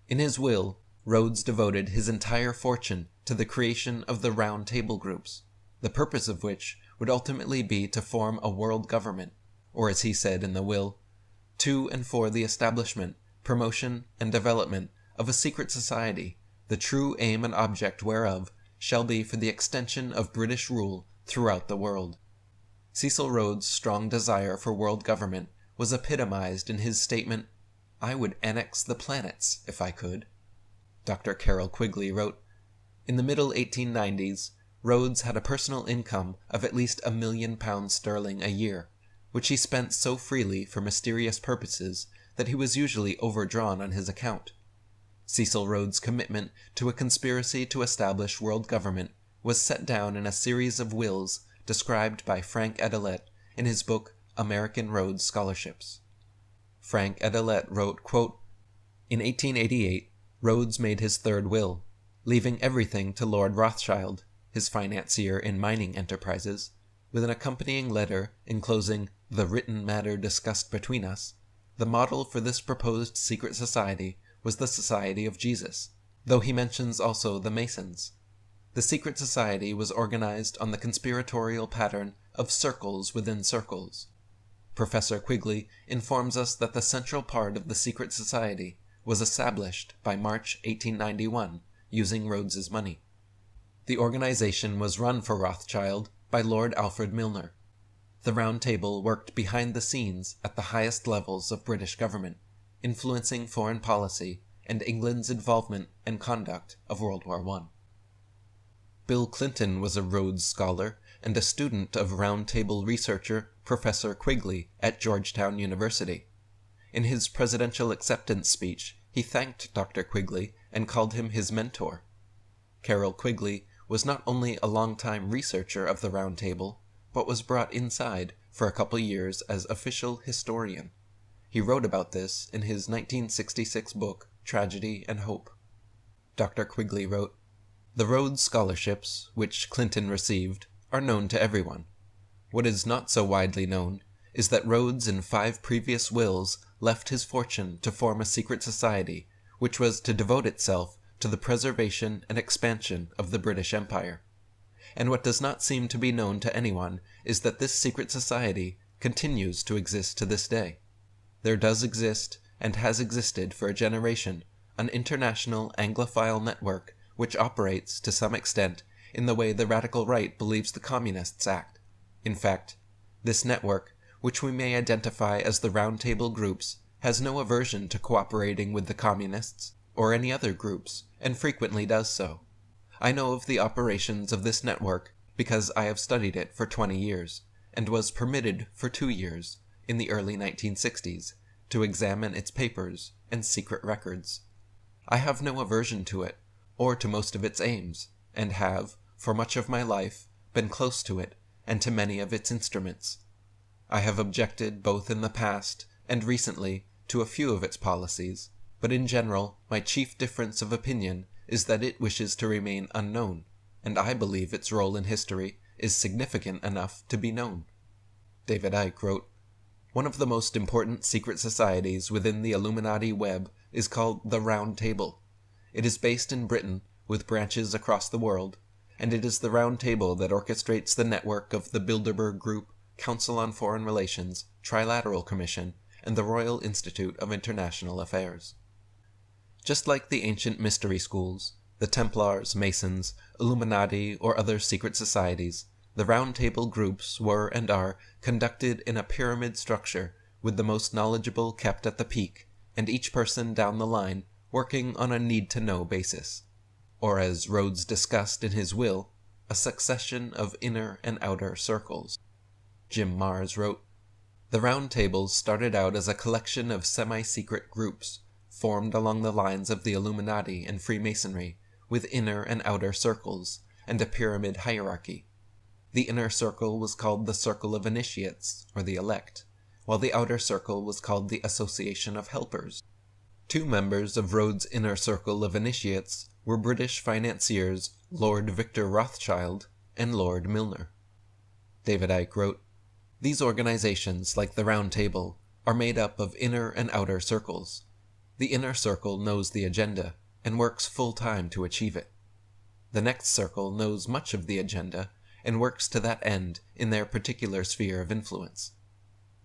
In his will, Rhodes devoted his entire fortune to the creation of the Round Table groups, the purpose of which would ultimately be to form a world government, or as he said in the will, to and for the establishment, promotion, and development of a secret society, the true aim and object whereof shall be for the extension of British rule throughout the world. Cecil Rhodes' strong desire for world government was epitomized in his statement, "I would annex the planets if I could." Dr. Carroll Quigley wrote, "In the middle 1890s, Rhodes had a personal income of at least £1 million sterling a year, which he spent so freely for mysterious purposes that he was usually overdrawn on his account. Cecil Rhodes' commitment to a conspiracy to establish world government was set down in a series of wills described by Frank Edelet in his book American Rhodes Scholarships. Frank Edelet wrote, quote, "In 1888, Rhodes made his third will, leaving everything to Lord Rothschild, his financier in mining enterprises, with an accompanying letter enclosing the written matter discussed between us. The model for this proposed secret society was the Society of Jesus, though he mentions also the Masons. The secret society was organized on the conspiratorial pattern of circles within circles. Professor Quigley informs us that the central part of the secret society was established by March 1891 using Rhodes's money. The organization was run for Rothschild by Lord Alfred Milner. The Round Table worked behind the scenes at the highest levels of British government, influencing foreign policy and England's involvement and conduct of World War I. Bill Clinton was a Rhodes Scholar and a student of Round Table researcher Professor Quigley at Georgetown University. In his presidential acceptance speech, he thanked Dr. Quigley and called him his mentor. Carroll Quigley was not only a long-time researcher of the Round Table, but was brought inside for a couple years as official historian. He wrote about this in his 1966 book, Tragedy and Hope. Dr. Quigley wrote, "The Rhodes Scholarships, which Clinton received, are known to everyone. What is not so widely known is that Rhodes in 5 previous wills left his fortune to form a secret society, which was to devote itself to the preservation and expansion of the British Empire. And what does not seem to be known to anyone is that this secret society continues to exist to this day. There does exist, and has existed for a generation, an international Anglophile network which operates, to some extent, in the way the radical right believes the communists act. In fact, this network, which we may identify as the Round Table groups, has no aversion to cooperating with the communists or any other groups, and frequently does so. I know of the operations of this network because I have studied it for 20 years, and was permitted for 2 years, in the early 1960s, to examine its papers and secret records. I have no aversion to it, or to most of its aims, and have, for much of my life, been close to it and to many of its instruments. I have objected both in the past and recently to a few of its policies, but in general my chief difference of opinion is that it wishes to remain unknown, and I believe its role in history is significant enough to be known. David Icke wrote, "One of the most important secret societies within the Illuminati web is called the Round Table. It is based in Britain, with branches across the world, and it is the Round Table that orchestrates the network of the Bilderberg Group, Council on Foreign Relations, Trilateral Commission, and the Royal Institute of International Affairs." Just like the ancient mystery schools, the Templars, Masons, Illuminati, or other secret societies, the Round Table groups were and are conducted in a pyramid structure, with the most knowledgeable kept at the peak, and each person down the line working on a need-to-know basis. Or, as Rhodes discussed in his will, a succession of inner and outer circles. Jim Marrs wrote, "The Round Tables started out as a collection of semi-secret groups, formed along the lines of the Illuminati and Freemasonry, with inner and outer circles, and a pyramid hierarchy. The inner circle was called the Circle of Initiates, or the Elect, while the outer circle was called the Association of Helpers. 2 members of Rhodes' inner circle of initiates were British financiers Lord Victor Rothschild and Lord Milner." David Icke wrote, "These organizations, like the Round Table, are made up of inner and outer circles. The inner circle knows the agenda, and works full-time to achieve it. The next circle knows much of the agenda, and works to that end in their particular sphere of influence.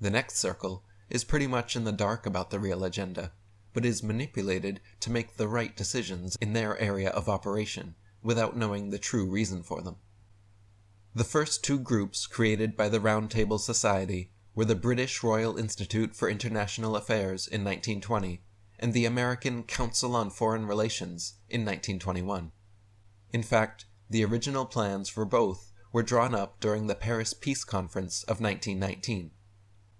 The next circle is pretty much in the dark about the real agenda, but is manipulated to make the right decisions in their area of operation, without knowing the true reason for them." The first 2 groups created by the Round Table Society were the British Royal Institute for International Affairs in 1920, and the American Council on Foreign Relations in 1921. In fact, the original plans for both were drawn up during the Paris Peace Conference of 1919.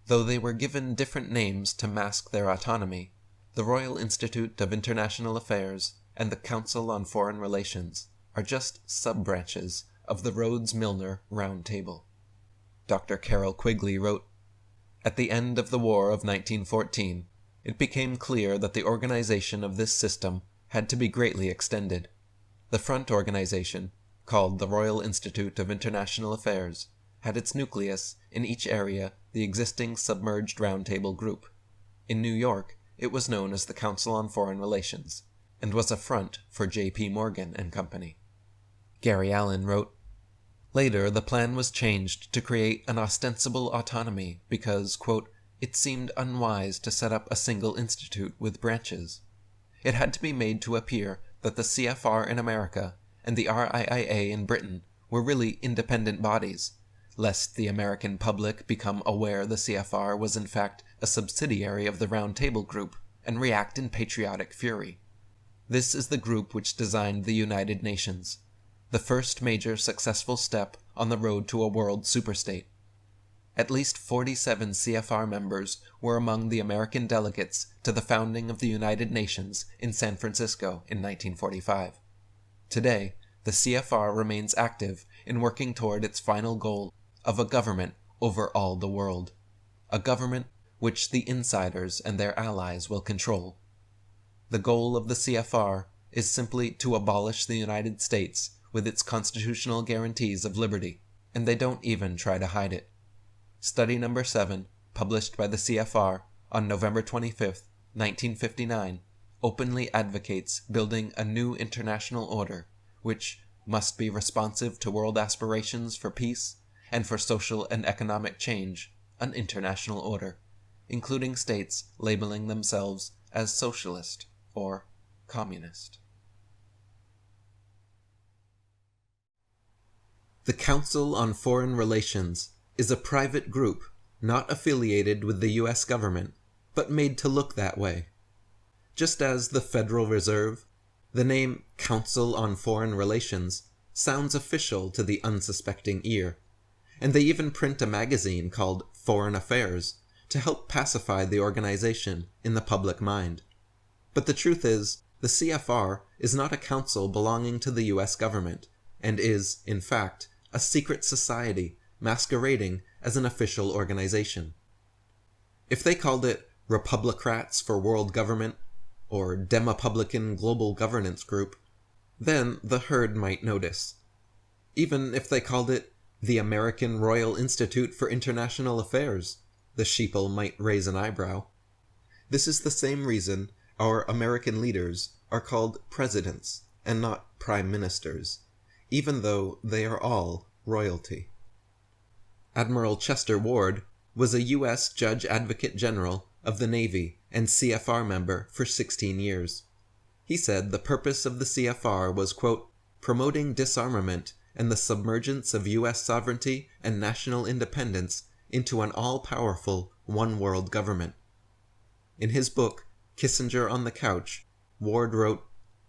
Though they were given different names to mask their autonomy, the Royal Institute of International Affairs and the Council on Foreign Relations are just sub-branches of the Rhodes-Milner Round Table. Dr. Carroll Quigley wrote, "At the end of the War of 1914, it became clear that the organization of this system had to be greatly extended. The front organization, called the Royal Institute of International Affairs, had its nucleus in each area the existing submerged Round Table group. In New York, it was known as the Council on Foreign Relations, and was a front for J.P. Morgan and Company." Gary Allen wrote, "Later, the plan was changed to create an ostensible autonomy because, quote, it seemed unwise to set up a single institute with branches. It had to be made to appear that the CFR in America and the RIIA in Britain were really independent bodies, lest the American public become aware the CFR was in fact a subsidiary of the Round Table Group and react in patriotic fury. This is the group which designed the United Nations, the first major successful step on the road to a world superstate. At least 47 CFR members were among the American delegates to the founding of the United Nations in San Francisco in 1945. Today, the CFR remains active in working toward its final goal of a government over all the world, a government which the insiders and their allies will control. The goal of the CFR is simply to abolish the United States with its constitutional guarantees of liberty, and they don't even try to hide it. Study number 7 published by the CFR on November 25, 1959, openly advocates building a new international order, which must be responsive to world aspirations for peace and for social and economic change, an international order, including states labeling themselves as socialist or communist. The Council on Foreign Relations is a private group not affiliated with the U.S. government, but made to look that way. Just as the Federal Reserve, the name Council on Foreign Relations sounds official to the unsuspecting ear, and they even print a magazine called Foreign Affairs to help pacify the organization in the public mind. But the truth is, the CFR is not a council belonging to the U.S. government, and is, in fact, a secret society masquerading as an official organization. If they called it Republicrats for World Government, or Demopublican Global Governance Group, then the herd might notice. Even if they called it the American Royal Institute for International Affairs, the sheeple might raise an eyebrow. This is the same reason our American leaders are called presidents and not prime ministers, even though they are all royalty. Admiral Chester Ward was a U.S. Judge Advocate General of the Navy and CFR member for 16 years. He said the purpose of the CFR was, quote, promoting disarmament and the submergence of U.S. sovereignty and national independence into an all-powerful one-world government. In his book, Kissinger on the Couch, Ward wrote,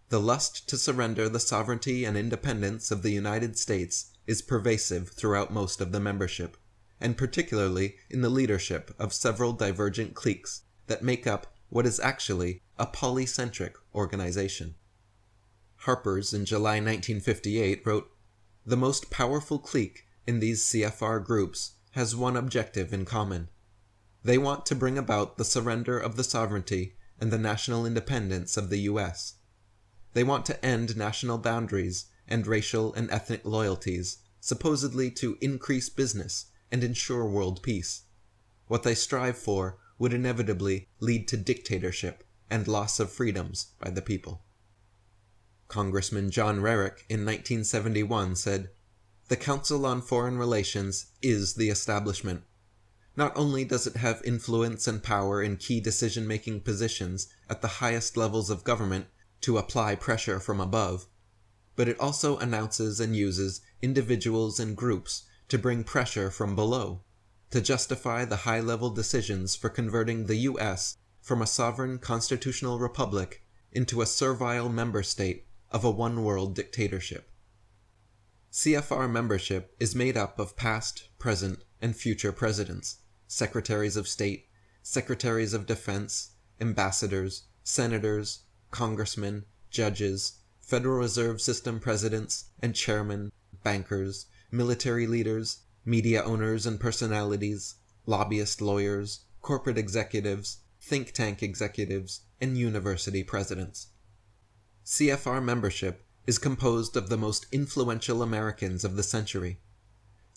"The lust to surrender the sovereignty and independence of the United States is pervasive throughout most of the membership, and particularly in the leadership of several divergent cliques that make up what is actually a polycentric organization." Harper's in July 1958 wrote, "The most powerful clique in these CFR groups has one objective in common. They want to bring about the surrender of the sovereignty and the national independence of the U.S. They want to end national boundaries and racial and ethnic loyalties, supposedly to increase business and ensure world peace. What they strive for would inevitably lead to dictatorship and loss of freedoms by the people." Congressman John Rarick in 1971 said, "The Council on Foreign Relations is the establishment. Not only does it have influence and power in key decision-making positions at the highest levels of government to apply pressure from above, but it also announces and uses individuals and groups to bring pressure from below, to justify the high-level decisions for converting the U.S. from a sovereign constitutional republic into a servile member state of a one-world dictatorship." CFR membership is made up of past, present, and future presidents, secretaries of state, secretaries of defense, ambassadors, senators, congressmen, judges, Federal Reserve System presidents and chairmen, bankers, military leaders, media owners and personalities, lobbyist lawyers, corporate executives, think tank executives, and university presidents. CFR membership is composed of the most influential Americans of the century.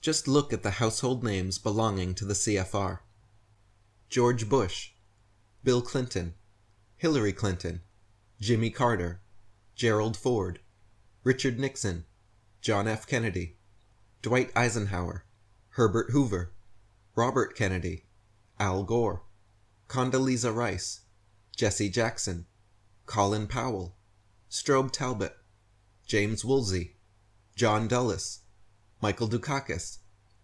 Just look at the household names belonging to the CFR. George Bush, Bill Clinton, Hillary Clinton, Jimmy Carter, Gerald Ford, Richard Nixon, John F. Kennedy, Dwight Eisenhower, Herbert Hoover, Robert Kennedy, Al Gore, Condoleezza Rice, Jesse Jackson, Colin Powell, Strobe Talbot, James Woolsey, John Dulles, Michael Dukakis,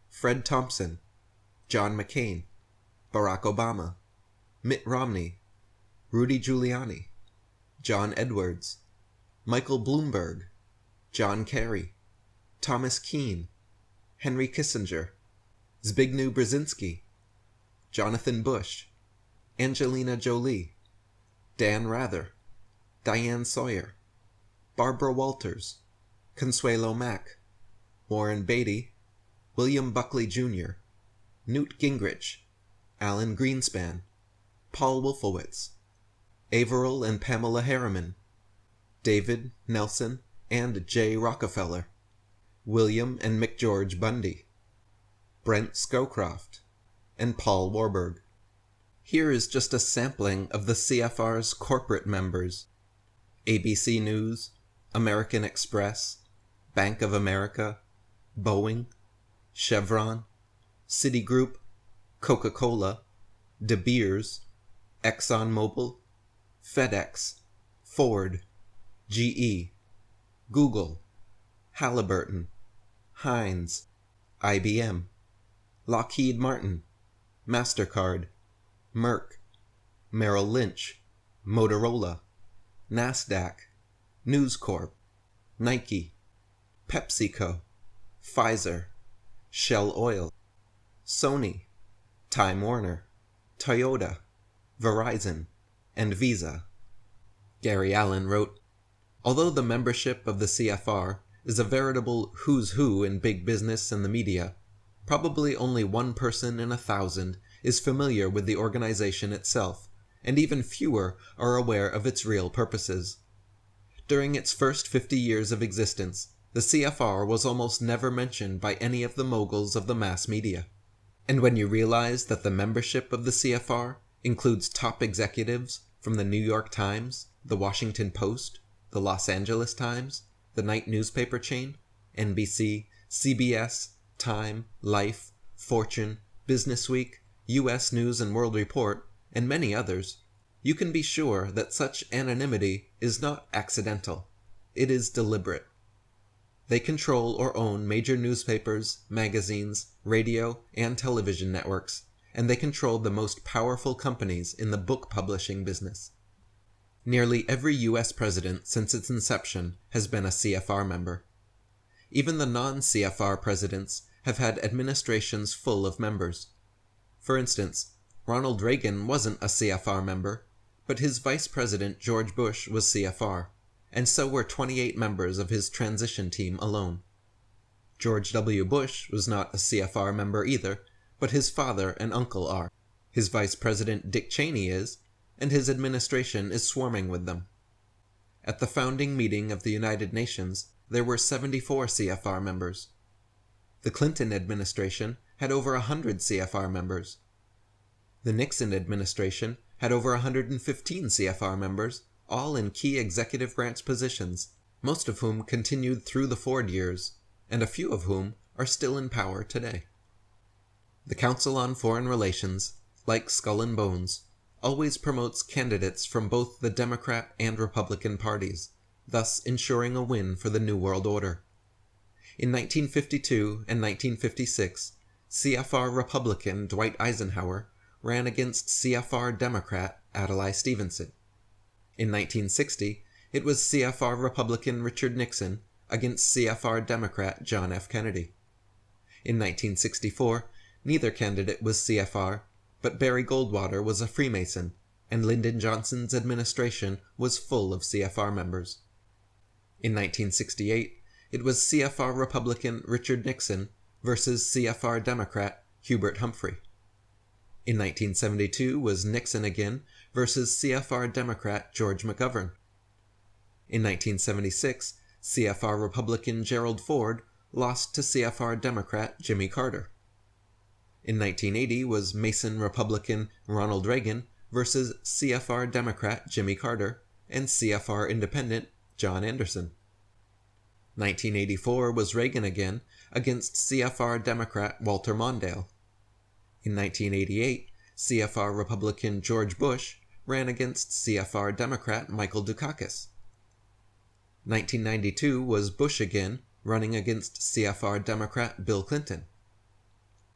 Fred Thompson, John McCain, Barack Obama, Mitt Romney, Rudy Giuliani, John Edwards, Michael Bloomberg, John Kerry, Thomas Keane, Henry Kissinger, Zbigniew Brzezinski, Jonathan Bush, Angelina Jolie, Dan Rather, Diane Sawyer, Barbara Walters, Consuelo Mack, Warren Beatty, William Buckley Jr., Newt Gingrich, Alan Greenspan, Paul Wolfowitz, Averill and Pamela Harriman, David, Nelson, and Jay Rockefeller, William and McGeorge Bundy, Brent Scowcroft, and Paul Warburg. Here is just a sampling of the CFR's corporate members: ABC News, American Express, Bank of America, Boeing, Chevron, Citigroup, Coca-Cola, De Beers, ExxonMobil, FedEx, Ford, GE, Google, Halliburton, Heinz, IBM, Lockheed Martin, MasterCard, Merck, Merrill Lynch, Motorola, NASDAQ, News Corp, Nike, PepsiCo, Pfizer, Shell Oil, Sony, Time Warner, Toyota, Verizon, and Visa. Gary Allen wrote, "Although the membership of the CFR is a veritable who's who in big business and the media, probably only one person in 1,000 is familiar with the organization itself, and even fewer are aware of its real purposes. During its first 50 years of existence, the CFR was almost never mentioned by any of the moguls of the mass media. And when you realize that the membership of the CFR includes top executives from the New York Times, the Washington Post, the Los Angeles Times, the night newspaper chain, NBC, CBS, Time, Life, Fortune, Businessweek, U.S. News and World Report, and many others, you can be sure that such anonymity is not accidental. It is deliberate. They control or own major newspapers, magazines, radio, and television networks, and they control the most powerful companies in the book publishing business. Nearly every U.S. president since its inception has been a CFR member. Even the non-CFR presidents have had administrations full of members. For instance, Ronald Reagan wasn't a CFR member, but his vice president George Bush was CFR, and so were 28 members of his transition team alone. George W. Bush was not a CFR member either, but his father and uncle are. His vice president Dick Cheney is, and his administration is swarming with them. At the founding meeting of the United Nations, there were 74 CFR members. The Clinton administration had over 100 CFR members. The Nixon administration had over 115 CFR members, all in key executive branch positions, most of whom continued through the Ford years, and a few of whom are still in power today. The Council on Foreign Relations, like Skull and Bones, always promotes candidates from both the Democrat and Republican parties, thus ensuring a win for the New World Order. In 1952 and 1956, CFR Republican Dwight Eisenhower ran against CFR Democrat Adlai Stevenson. In 1960, it was CFR Republican Richard Nixon against CFR Democrat John F. Kennedy. In 1964, neither candidate was CFR, but Barry Goldwater was a Freemason, and Lyndon Johnson's administration was full of CFR members. In 1968, it was CFR Republican Richard Nixon versus CFR Democrat Hubert Humphrey. In 1972 was Nixon again versus CFR Democrat George McGovern. In 1976, CFR Republican Gerald Ford lost to CFR Democrat Jimmy Carter. In 1980 was Mason Republican Ronald Reagan versus CFR Democrat Jimmy Carter and CFR Independent John Anderson. 1984 was Reagan again against CFR Democrat Walter Mondale. In 1988, CFR Republican George Bush ran against CFR Democrat Michael Dukakis. 1992 was Bush again running against CFR Democrat Bill Clinton.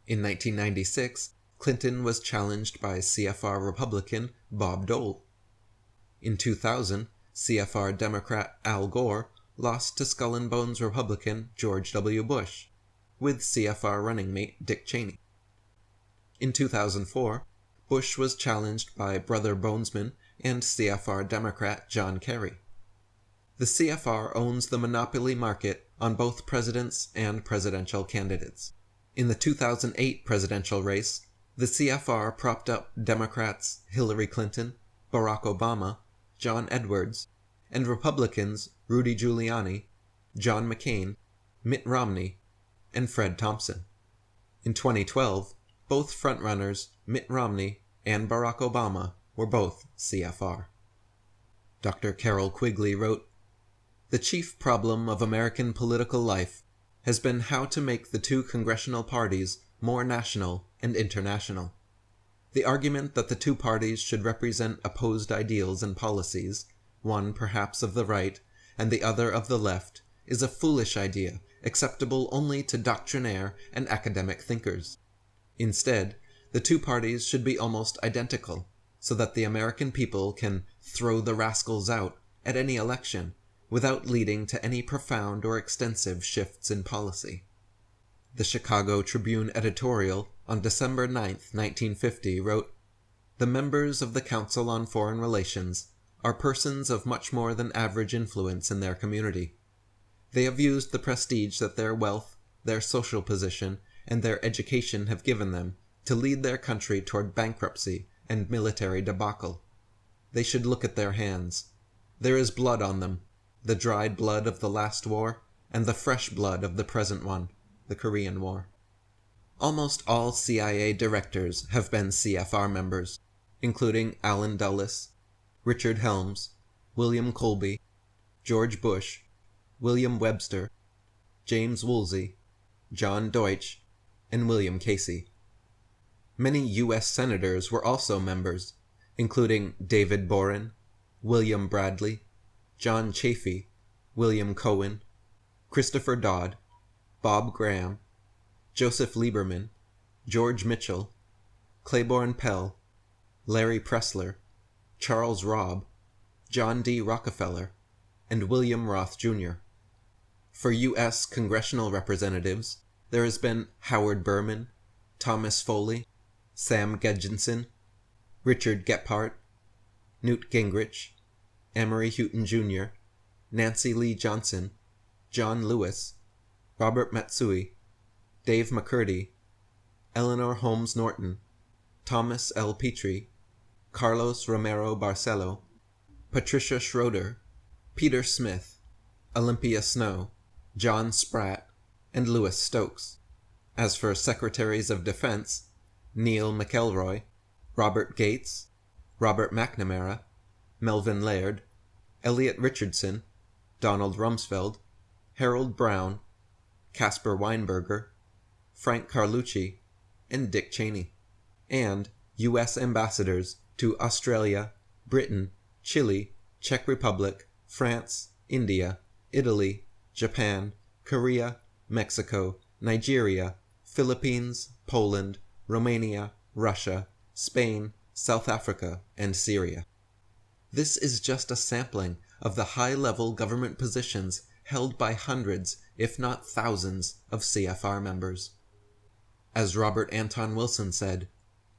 In 1996, Clinton was challenged by CFR Republican Bob Dole. In 2000, CFR Democrat Al Gore lost to Skull and Bones Republican George W. Bush, with CFR running mate Dick Cheney. In 2004, Bush was challenged by Brother Bonesman and CFR Democrat John Kerry. The CFR owns the monopoly market on both presidents and presidential candidates. In the 2008 presidential race, the CFR propped up Democrats Hillary Clinton, Barack Obama, John Edwards, and Republicans Rudy Giuliani, John McCain, Mitt Romney, and Fred Thompson. In 2012, Both frontrunners, Mitt Romney and Barack Obama, were both CFR. Dr. Carol Quigley wrote, "The chief problem of American political life has been how to make the two congressional parties more national and international. The argument that the two parties should represent opposed ideals and policies, one perhaps of the right and the other of the left, is a foolish idea acceptable only to doctrinaire and academic thinkers. Instead, the two parties should be almost identical, so that the American people can throw the rascals out at any election without leading to any profound or extensive shifts in policy." The Chicago Tribune editorial on December 9, 1950 wrote, "The members of the Council on Foreign Relations are persons of much more than average influence in their community. They have used the prestige that their wealth, their social position, and their education have given them to lead their country toward bankruptcy and military debacle. They should look at their hands. There is blood on them, the dried blood of the last war, and the fresh blood of the present one, the Korean War." Almost all CIA directors have been CFR members, including Allen Dulles, Richard Helms, William Colby, George Bush, William Webster, James Woolsey, John Deutsch, and William Casey. Many U.S. senators were also members, including David Boren, William Bradley, John Chafee, William Cohen, Christopher Dodd, Bob Graham, Joseph Lieberman, George Mitchell, Claiborne Pell, Larry Pressler, Charles Robb, John D. Rockefeller, and William Roth Jr. For U.S. congressional representatives, there has been Howard Berman, Thomas Foley, Sam Gedgenson, Richard Gephardt, Newt Gingrich, Amory Houghton Jr., Nancy Lee Johnson, John Lewis, Robert Matsui, Dave McCurdy, Eleanor Holmes Norton, Thomas L. Petrie, Carlos Romero Barcelo, Patricia Schroeder, Peter Smith, Olympia Snow, John Spratt, and Louis Stokes. As for Secretaries of Defense, Neil McElroy, Robert Gates, Robert McNamara, Melvin Laird, Elliot Richardson, Donald Rumsfeld, Harold Brown, Caspar Weinberger, Frank Carlucci, and Dick Cheney. And U.S. ambassadors to Australia, Britain, Chile, Czech Republic, France, India, Italy, Japan, Korea, Mexico, Nigeria, Philippines, Poland, Romania, Russia, Spain, South Africa, and Syria. This is just a sampling of the high-level government positions held by hundreds, if not thousands, of CFR members. As Robert Anton Wilson said,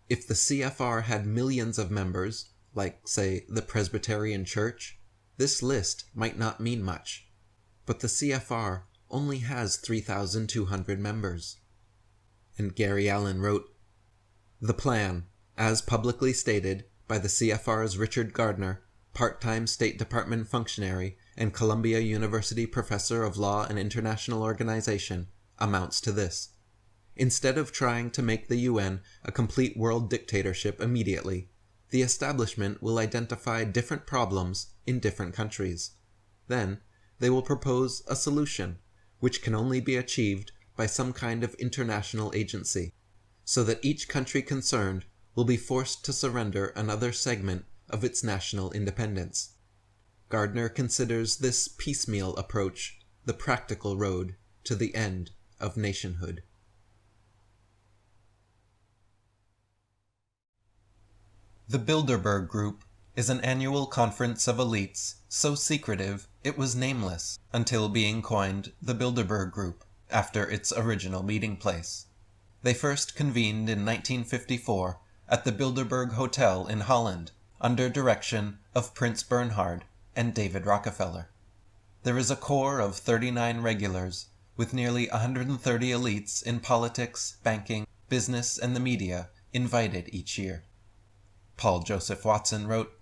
if the CFR had millions of members, like, say, the Presbyterian Church, this list might not mean much. But the CFR only has 3,200 members. And Gary Allen wrote, "The plan, as publicly stated by the CFR's Richard Gardner, part-time State Department functionary and Columbia University professor of law and international organization, amounts to this. Instead of trying to make the UN a complete world dictatorship immediately, the establishment will identify different problems in different countries. Then, they will propose a solution, which can only be achieved by some kind of international agency, so that each country concerned will be forced to surrender another segment of its national independence. Gardner considers this piecemeal approach the practical road to the end of nationhood." The Bilderberg Group is an annual conference of elites so secretive it was nameless until being coined the Bilderberg Group after its original meeting place. They first convened in 1954 at the Bilderberg Hotel in Holland under direction of Prince Bernhard and David Rockefeller. There is a core of 39 regulars with nearly 130 elites in politics, banking, business, and the media invited each year. Paul Joseph Watson wrote,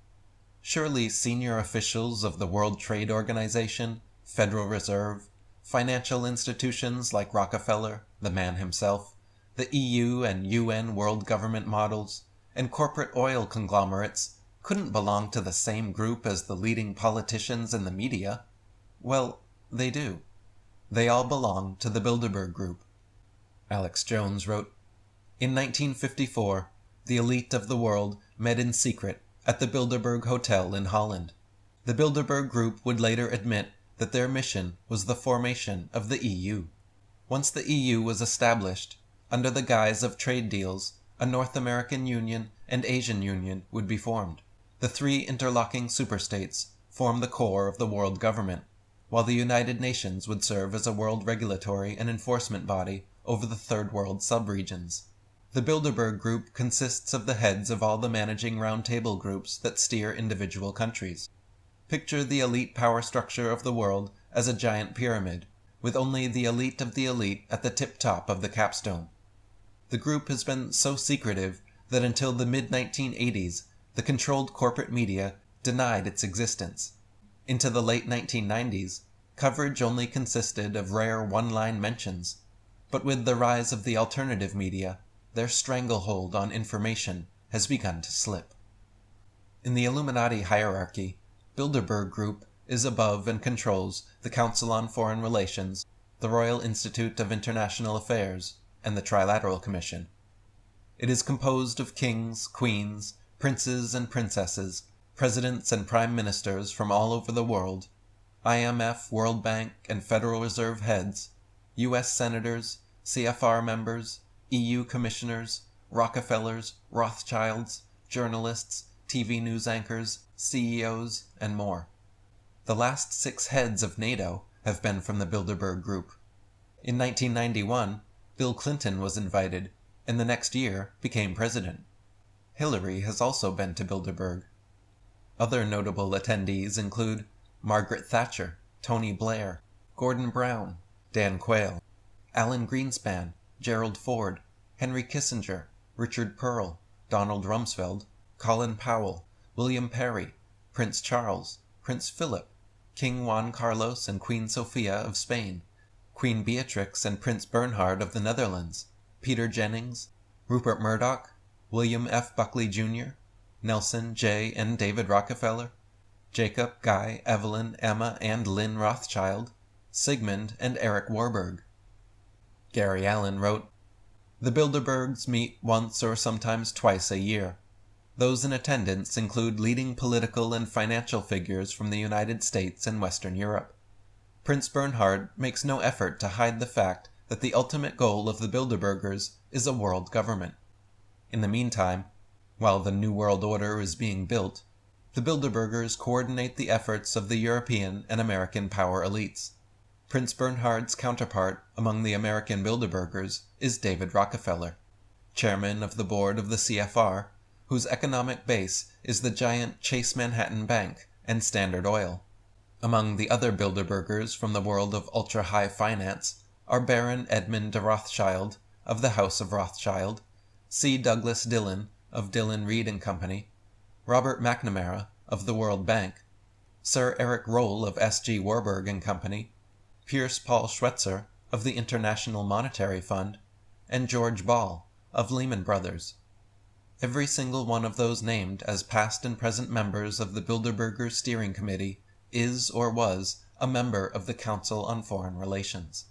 "Surely senior officials of the World Trade Organization, Federal Reserve, financial institutions like Rockefeller, the man himself, the EU and UN world government models, and corporate oil conglomerates couldn't belong to the same group as the leading politicians and the media. Well, they do. They all belong to the Bilderberg Group. Alex Jones wrote, in 1954, the elite of the world met in secret at the Bilderberg Hotel in Holland. The Bilderberg Group would later admit that their mission was the formation of the EU. Once the EU was established, under the guise of trade deals, a North American Union and Asian Union would be formed. The three interlocking superstates form the core of the world government, while the United Nations would serve as a world regulatory and enforcement body over the Third World subregions. The Bilderberg Group consists of the heads of all the managing roundtable groups that steer individual countries. Picture the elite power structure of the world as a giant pyramid, with only the elite of the elite at the tip-top of the capstone. The group has been so secretive that until the mid-1980s, the controlled corporate media denied its existence. Into the late 1990s, coverage only consisted of rare one-line mentions, but with the rise of the alternative media, their stranglehold on information has begun to slip. In the Illuminati hierarchy, Bilderberg Group is above and controls the Council on Foreign Relations, the Royal Institute of International Affairs, and the Trilateral Commission. It is composed of kings, queens, princes and princesses, presidents and prime ministers from all over the world, IMF, World Bank, and Federal Reserve heads, U.S. senators, CFR members, EU commissioners, Rockefellers, Rothschilds, journalists, TV news anchors, CEOs, and more. The last 6 heads of NATO have been from the Bilderberg Group. In 1991, Bill Clinton was invited, and the next year became president. Hillary has also been to Bilderberg. Other notable attendees include Margaret Thatcher, Tony Blair, Gordon Brown, Dan Quayle, Alan Greenspan, Gerald Ford, Henry Kissinger, Richard Pearl, Donald Rumsfeld, Colin Powell, William Perry, Prince Charles, Prince Philip, King Juan Carlos and Queen Sofia of Spain, Queen Beatrix and Prince Bernhard of the Netherlands, Peter Jennings, Rupert Murdoch, William F. Buckley Jr., Nelson J. and David Rockefeller, Jacob, Guy, Evelyn, Emma, and Lynn Rothschild, Sigmund, and Eric Warburg. Gary Allen wrote, the Bilderbergs meet once or sometimes twice a year. Those in attendance include leading political and financial figures from the United States and Western Europe. Prince Bernhard makes no effort to hide the fact that the ultimate goal of the Bilderbergers is a world government. In the meantime, while the New World Order is being built, the Bilderbergers coordinate the efforts of the European and American power elites. Prince Bernhard's counterpart among the American Bilderbergers is David Rockefeller, chairman of the board of the CFR, whose economic base is the giant Chase Manhattan Bank and Standard Oil. Among the other Bilderbergers from the world of ultra-high finance are Baron Edmund de Rothschild of the House of Rothschild, C. Douglas Dillon of Dillon Read and Company, Robert McNamara of the World Bank, Sir Eric Roll of S.G. Warburg and Company, Pierce Paul Schweitzer of the International Monetary Fund, and George Ball of Lehman Brothers. Every single one of those named as past and present members of the Bilderberger Steering Committee is or was a member of the Council on Foreign Relations.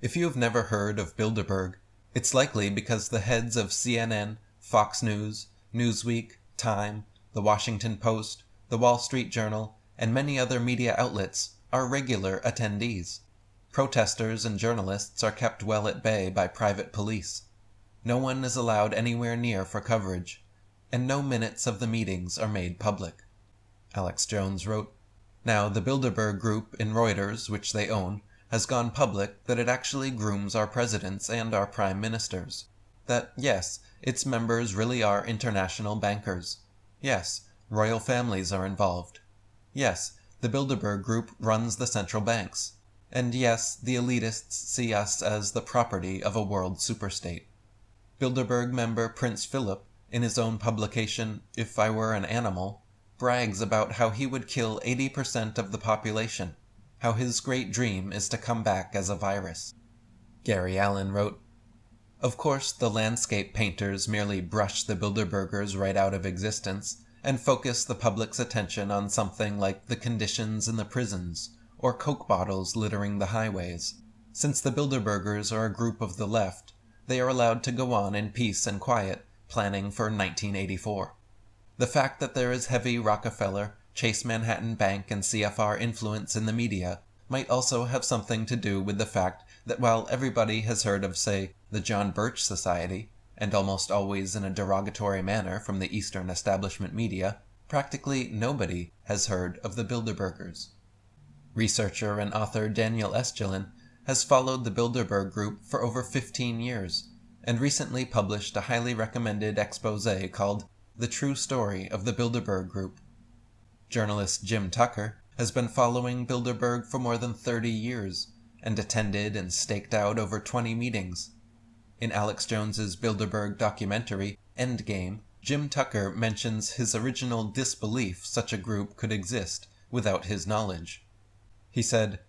If you have never heard of Bilderberg, it's likely because the heads of CNN, Fox News, Newsweek, Time, The Washington Post, The Wall Street Journal, and many other media outlets are regular attendees. Protesters and journalists are kept well at bay by private police. No one is allowed anywhere near for coverage, and no minutes of the meetings are made public. Alex Jones wrote, now the Bilderberg Group in Reuters, which they own, has gone public that it actually grooms our presidents and our prime ministers. That, yes, its members really are international bankers. Yes, royal families are involved. Yes, the Bilderberg Group runs the central banks. And yes, the elitists see us as the property of a world superstate. Bilderberg member Prince Philip, in his own publication, If I Were an Animal, brags about how he would kill 80% of the population, how his great dream is to come back as a virus. Gary Allen wrote, Of course, the landscape painters merely brush the Bilderbergers right out of existence and focus the public's attention on something like the conditions in the prisons or Coke bottles littering the highways. Since the Bilderbergers are a group of the left, they are allowed to go on in peace and quiet, planning for 1984. The fact that there is heavy Rockefeller, Chase Manhattan Bank, and CFR influence in the media might also have something to do with the fact that while everybody has heard of, say, the John Birch Society, and almost always in a derogatory manner from the Eastern establishment media, practically nobody has heard of the Bilderbergers. Researcher and author Daniel Estulin has followed the Bilderberg Group for over 15 years, and recently published a highly recommended expose called The True Story of the Bilderberg Group. Journalist Jim Tucker has been following Bilderberg for more than 30 years, and attended and staked out over 20 meetings. In Alex Jones's Bilderberg documentary, Endgame, Jim Tucker mentions his original disbelief such a group could exist without his knowledge. He said,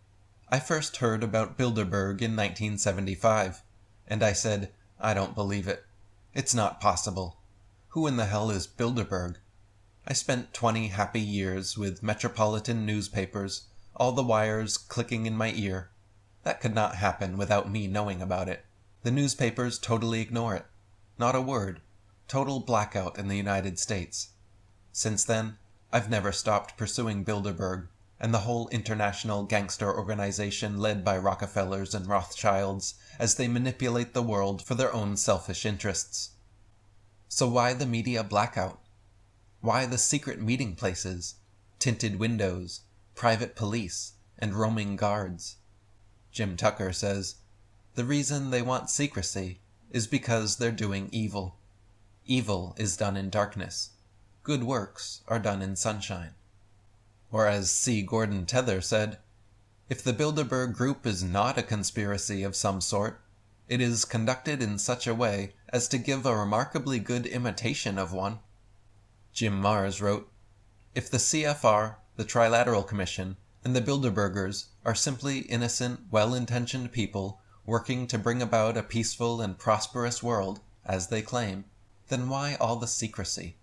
"I first heard about Bilderberg in 1975, and I said, I don't believe it. It's not possible. Who in the hell is Bilderberg? I spent 20 happy years with metropolitan newspapers, all the wires clicking in my ear. That could not happen without me knowing about it. The newspapers totally ignore it. Not a word. Total blackout in the United States. Since then, I've never stopped pursuing Bilderberg and the whole international gangster organization led by Rockefellers and Rothschilds as they manipulate the world for their own selfish interests." So why the media blackout? Why the secret meeting places, tinted windows, private police, and roaming guards? Jim Tucker says, the reason they want secrecy is because they're doing evil. Evil is done in darkness. Good works are done in sunshine. Or as C. Gordon Tether said, if the Bilderberg Group is not a conspiracy of some sort, it is conducted in such a way as to give a remarkably good imitation of one. Jim Marrs wrote, if the CFR, the Trilateral Commission, and the Bilderbergers are simply innocent, well-intentioned people working to bring about a peaceful and prosperous world, as they claim, then why all the secrecy?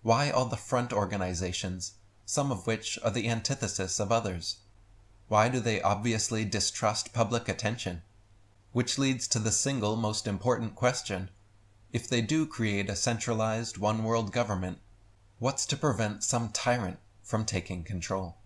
Why all the front organizations, some of which are the antithesis of others? Why do they obviously distrust public attention? Which leads to the single most important question. If they do create a centralized one-world government, what's to prevent some tyrant from taking control?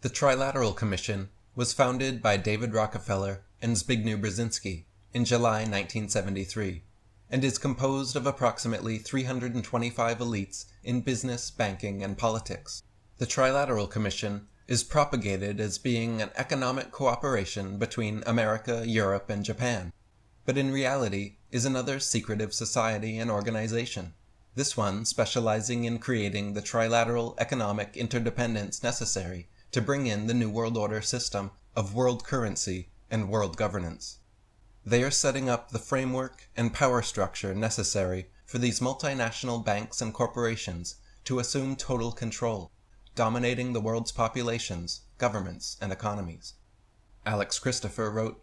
The Trilateral Commission was founded by David Rockefeller and Zbigniew Brzezinski in July 1973, and is composed of approximately 325 elites in business, banking, and politics. The Trilateral Commission is propagated as being an economic cooperation between America, Europe, and Japan, but in reality is another secretive society and organization, this one specializing in creating the trilateral economic interdependence necessary to bring in the New World Order system of world currency and world governance. They are setting up the framework and power structure necessary for these multinational banks and corporations to assume total control, dominating the world's populations, governments, and economies. Alex Christopher wrote,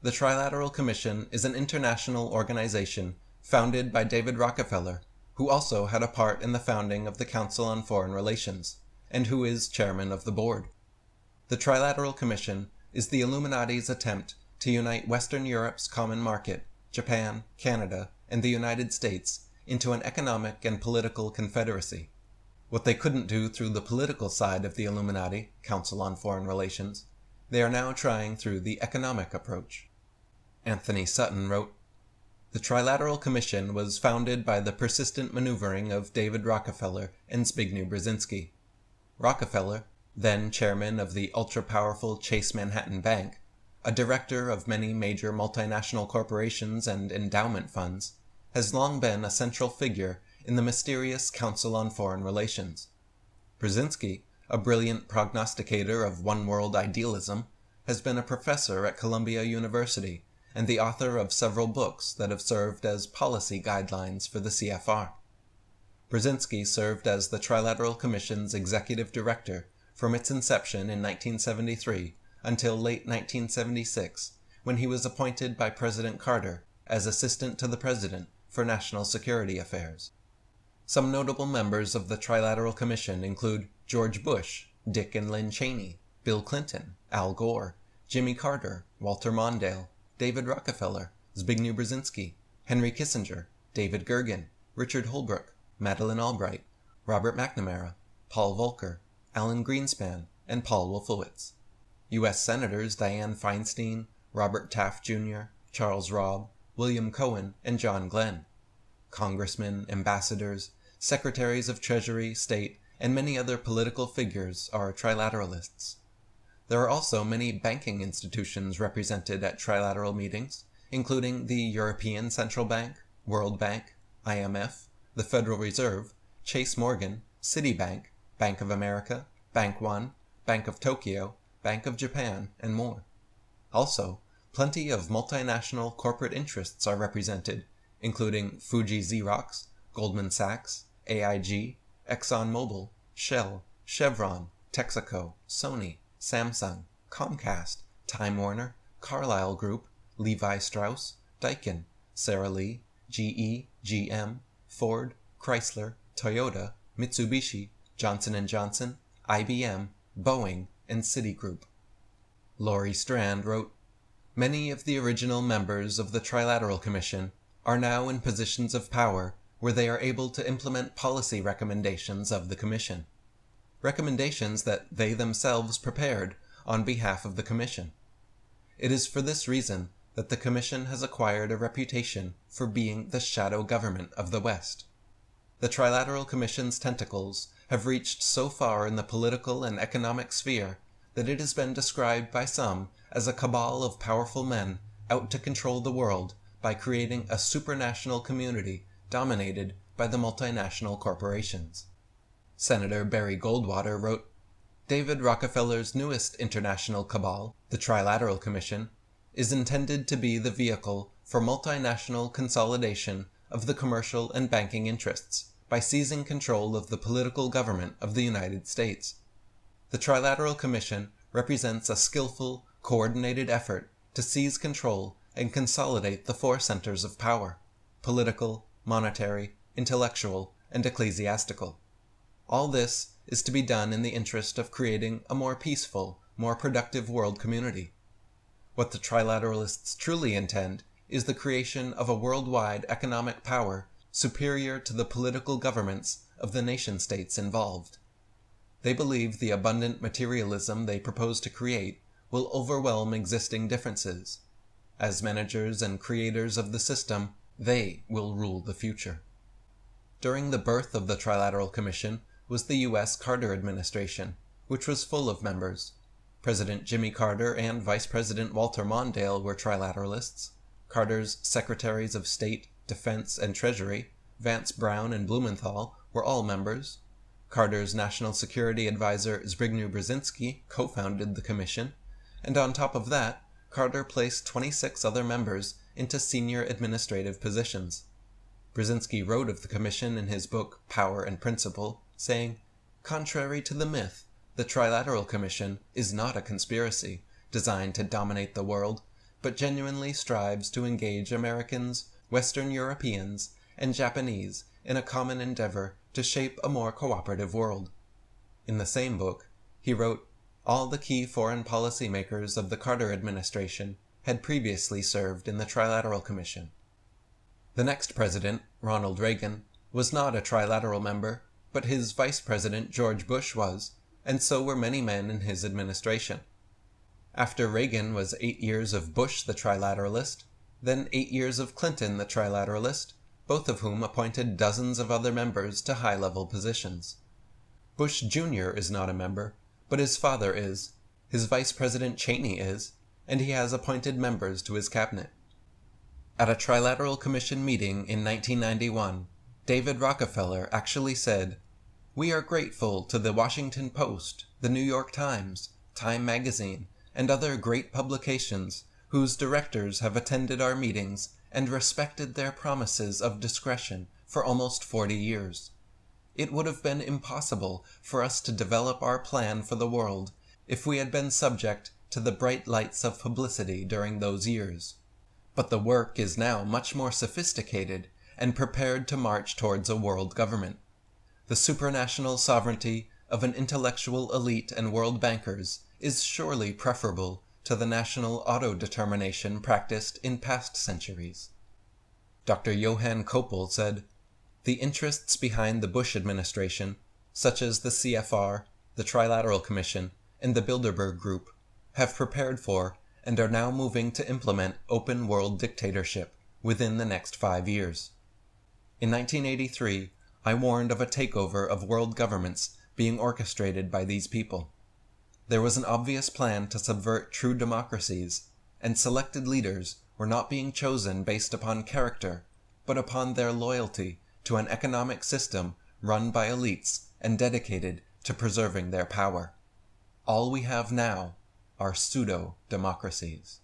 the Trilateral Commission is an international organization founded by David Rockefeller, who also had a part in the founding of the Council on Foreign Relations, and who is chairman of the board. The Trilateral Commission is the Illuminati's attempt to unite Western Europe's common market, Japan, Canada, and the United States into an economic and political confederacy. What they couldn't do through the political side of the Illuminati, Council on Foreign Relations, they are now trying through the economic approach. Anthony Sutton wrote, the Trilateral Commission was founded by the persistent maneuvering of David Rockefeller and Zbigniew Brzezinski. Rockefeller, then chairman of the ultra-powerful Chase Manhattan Bank, a director of many major multinational corporations and endowment funds, has long been a central figure in the mysterious Council on Foreign Relations. Brzezinski, a brilliant prognosticator of one-world idealism, has been a professor at Columbia University and the author of several books that have served as policy guidelines for the CFR. Brzezinski served as the Trilateral Commission's executive director from its inception in 1973 until late 1976, when he was appointed by President Carter as Assistant to the President for National Security Affairs. Some notable members of the Trilateral Commission include George Bush, Dick and Lynn Cheney, Bill Clinton, Al Gore, Jimmy Carter, Walter Mondale, David Rockefeller, Zbigniew Brzezinski, Henry Kissinger, David Gergen, Richard Holbrooke, Madeleine Albright, Robert McNamara, Paul Volcker, Alan Greenspan, and Paul Wolfowitz. U.S. Senators Dianne Feinstein, Robert Taft Jr., Charles Robb, William Cohen, and John Glenn. Congressmen, ambassadors, secretaries of Treasury, State, and many other political figures are trilateralists. There are also many banking institutions represented at trilateral meetings, including the European Central Bank, World Bank, IMF, the Federal Reserve, Chase Morgan, Citibank, Bank of America, Bank One, Bank of Tokyo, Bank of Japan, and more. Also, plenty of multinational corporate interests are represented, including Fuji Xerox, Goldman Sachs, AIG, ExxonMobil, Shell, Chevron, Texaco, Sony, Samsung, Comcast, Time Warner, Carlyle Group, Levi Strauss, Daikin, Sara Lee, GE, GM, Ford, Chrysler, Toyota, Mitsubishi, Johnson & Johnson, IBM, Boeing, and Citigroup. Laurie Strand wrote, "Many of the original members of the Trilateral Commission are now in positions of power where they are able to implement policy recommendations of the Commission, recommendations that they themselves prepared on behalf of the Commission. It is for this reason that the Commission has acquired a reputation for being the shadow government of the West. The Trilateral Commission's tentacles have reached so far in the political and economic sphere that it has been described by some as a cabal of powerful men out to control the world by creating a supranational community dominated by the multinational corporations." Senator Barry Goldwater wrote, "David Rockefeller's newest international cabal, the Trilateral Commission, is intended to be the vehicle for multinational consolidation of the commercial and banking interests by seizing control of the political government of the United States. The Trilateral Commission represents a skillful, coordinated effort to seize control and consolidate the four centers of power: political, monetary, intellectual, and ecclesiastical. All this is to be done in the interest of creating a more peaceful, more productive world community. What the Trilateralists truly intend is the creation of a worldwide economic power superior to the political governments of the nation-states involved. They believe the abundant materialism they propose to create will overwhelm existing differences. As managers and creators of the system, they will rule the future." During the birth of the Trilateral Commission was the U.S. Carter administration, which was full of members. President Jimmy Carter and Vice President Walter Mondale were trilateralists. Carter's Secretaries of State, Defense, and Treasury, Vance Brown and Blumenthal, were all members. Carter's National Security Advisor Zbigniew Brzezinski co-founded the commission, and on top of that, Carter placed 26 other members into senior administrative positions. Brzezinski wrote of the commission in his book Power and Principle, saying, "Contrary to the myth, the Trilateral Commission is not a conspiracy designed to dominate the world, but genuinely strives to engage Americans, Western Europeans, and Japanese in a common endeavor to shape a more cooperative world." In the same book, he wrote, "All the key foreign policy makers of the Carter administration had previously served in the Trilateral Commission." The next president, Ronald Reagan, was not a trilateral member, but his vice president George Bush was, and so were many men in his administration. After Reagan was 8 years of Bush the trilateralist, then 8 years of Clinton the trilateralist, both of whom appointed dozens of other members to high-level positions. Bush Jr. is not a member, but his father is, his Vice President Cheney is, and he has appointed members to his cabinet. At a Trilateral Commission meeting in 1991, David Rockefeller actually said, "We are grateful to the Washington Post, the New York Times, Time Magazine, and other great publications whose directors have attended our meetings and respected their promises of discretion for almost 40 years. It would have been impossible for us to develop our plan for the world if we had been subject to the bright lights of publicity during those years. But the work is now much more sophisticated and prepared to march towards a world government. The supranational sovereignty of an intellectual elite and world bankers is surely preferable to the national autodetermination practiced in past centuries. Dr. Johann Koppel said, "The interests behind the Bush administration, such as the CFR, the Trilateral Commission, and the Bilderberg Group, have prepared for and are now moving to implement open world dictatorship within the next 5 years. In 1983, I warned of a takeover of world governments being orchestrated by these people. There was an obvious plan to subvert true democracies, and selected leaders were not being chosen based upon character, but upon their loyalty to an economic system run by elites and dedicated to preserving their power. All we have now are pseudo-democracies."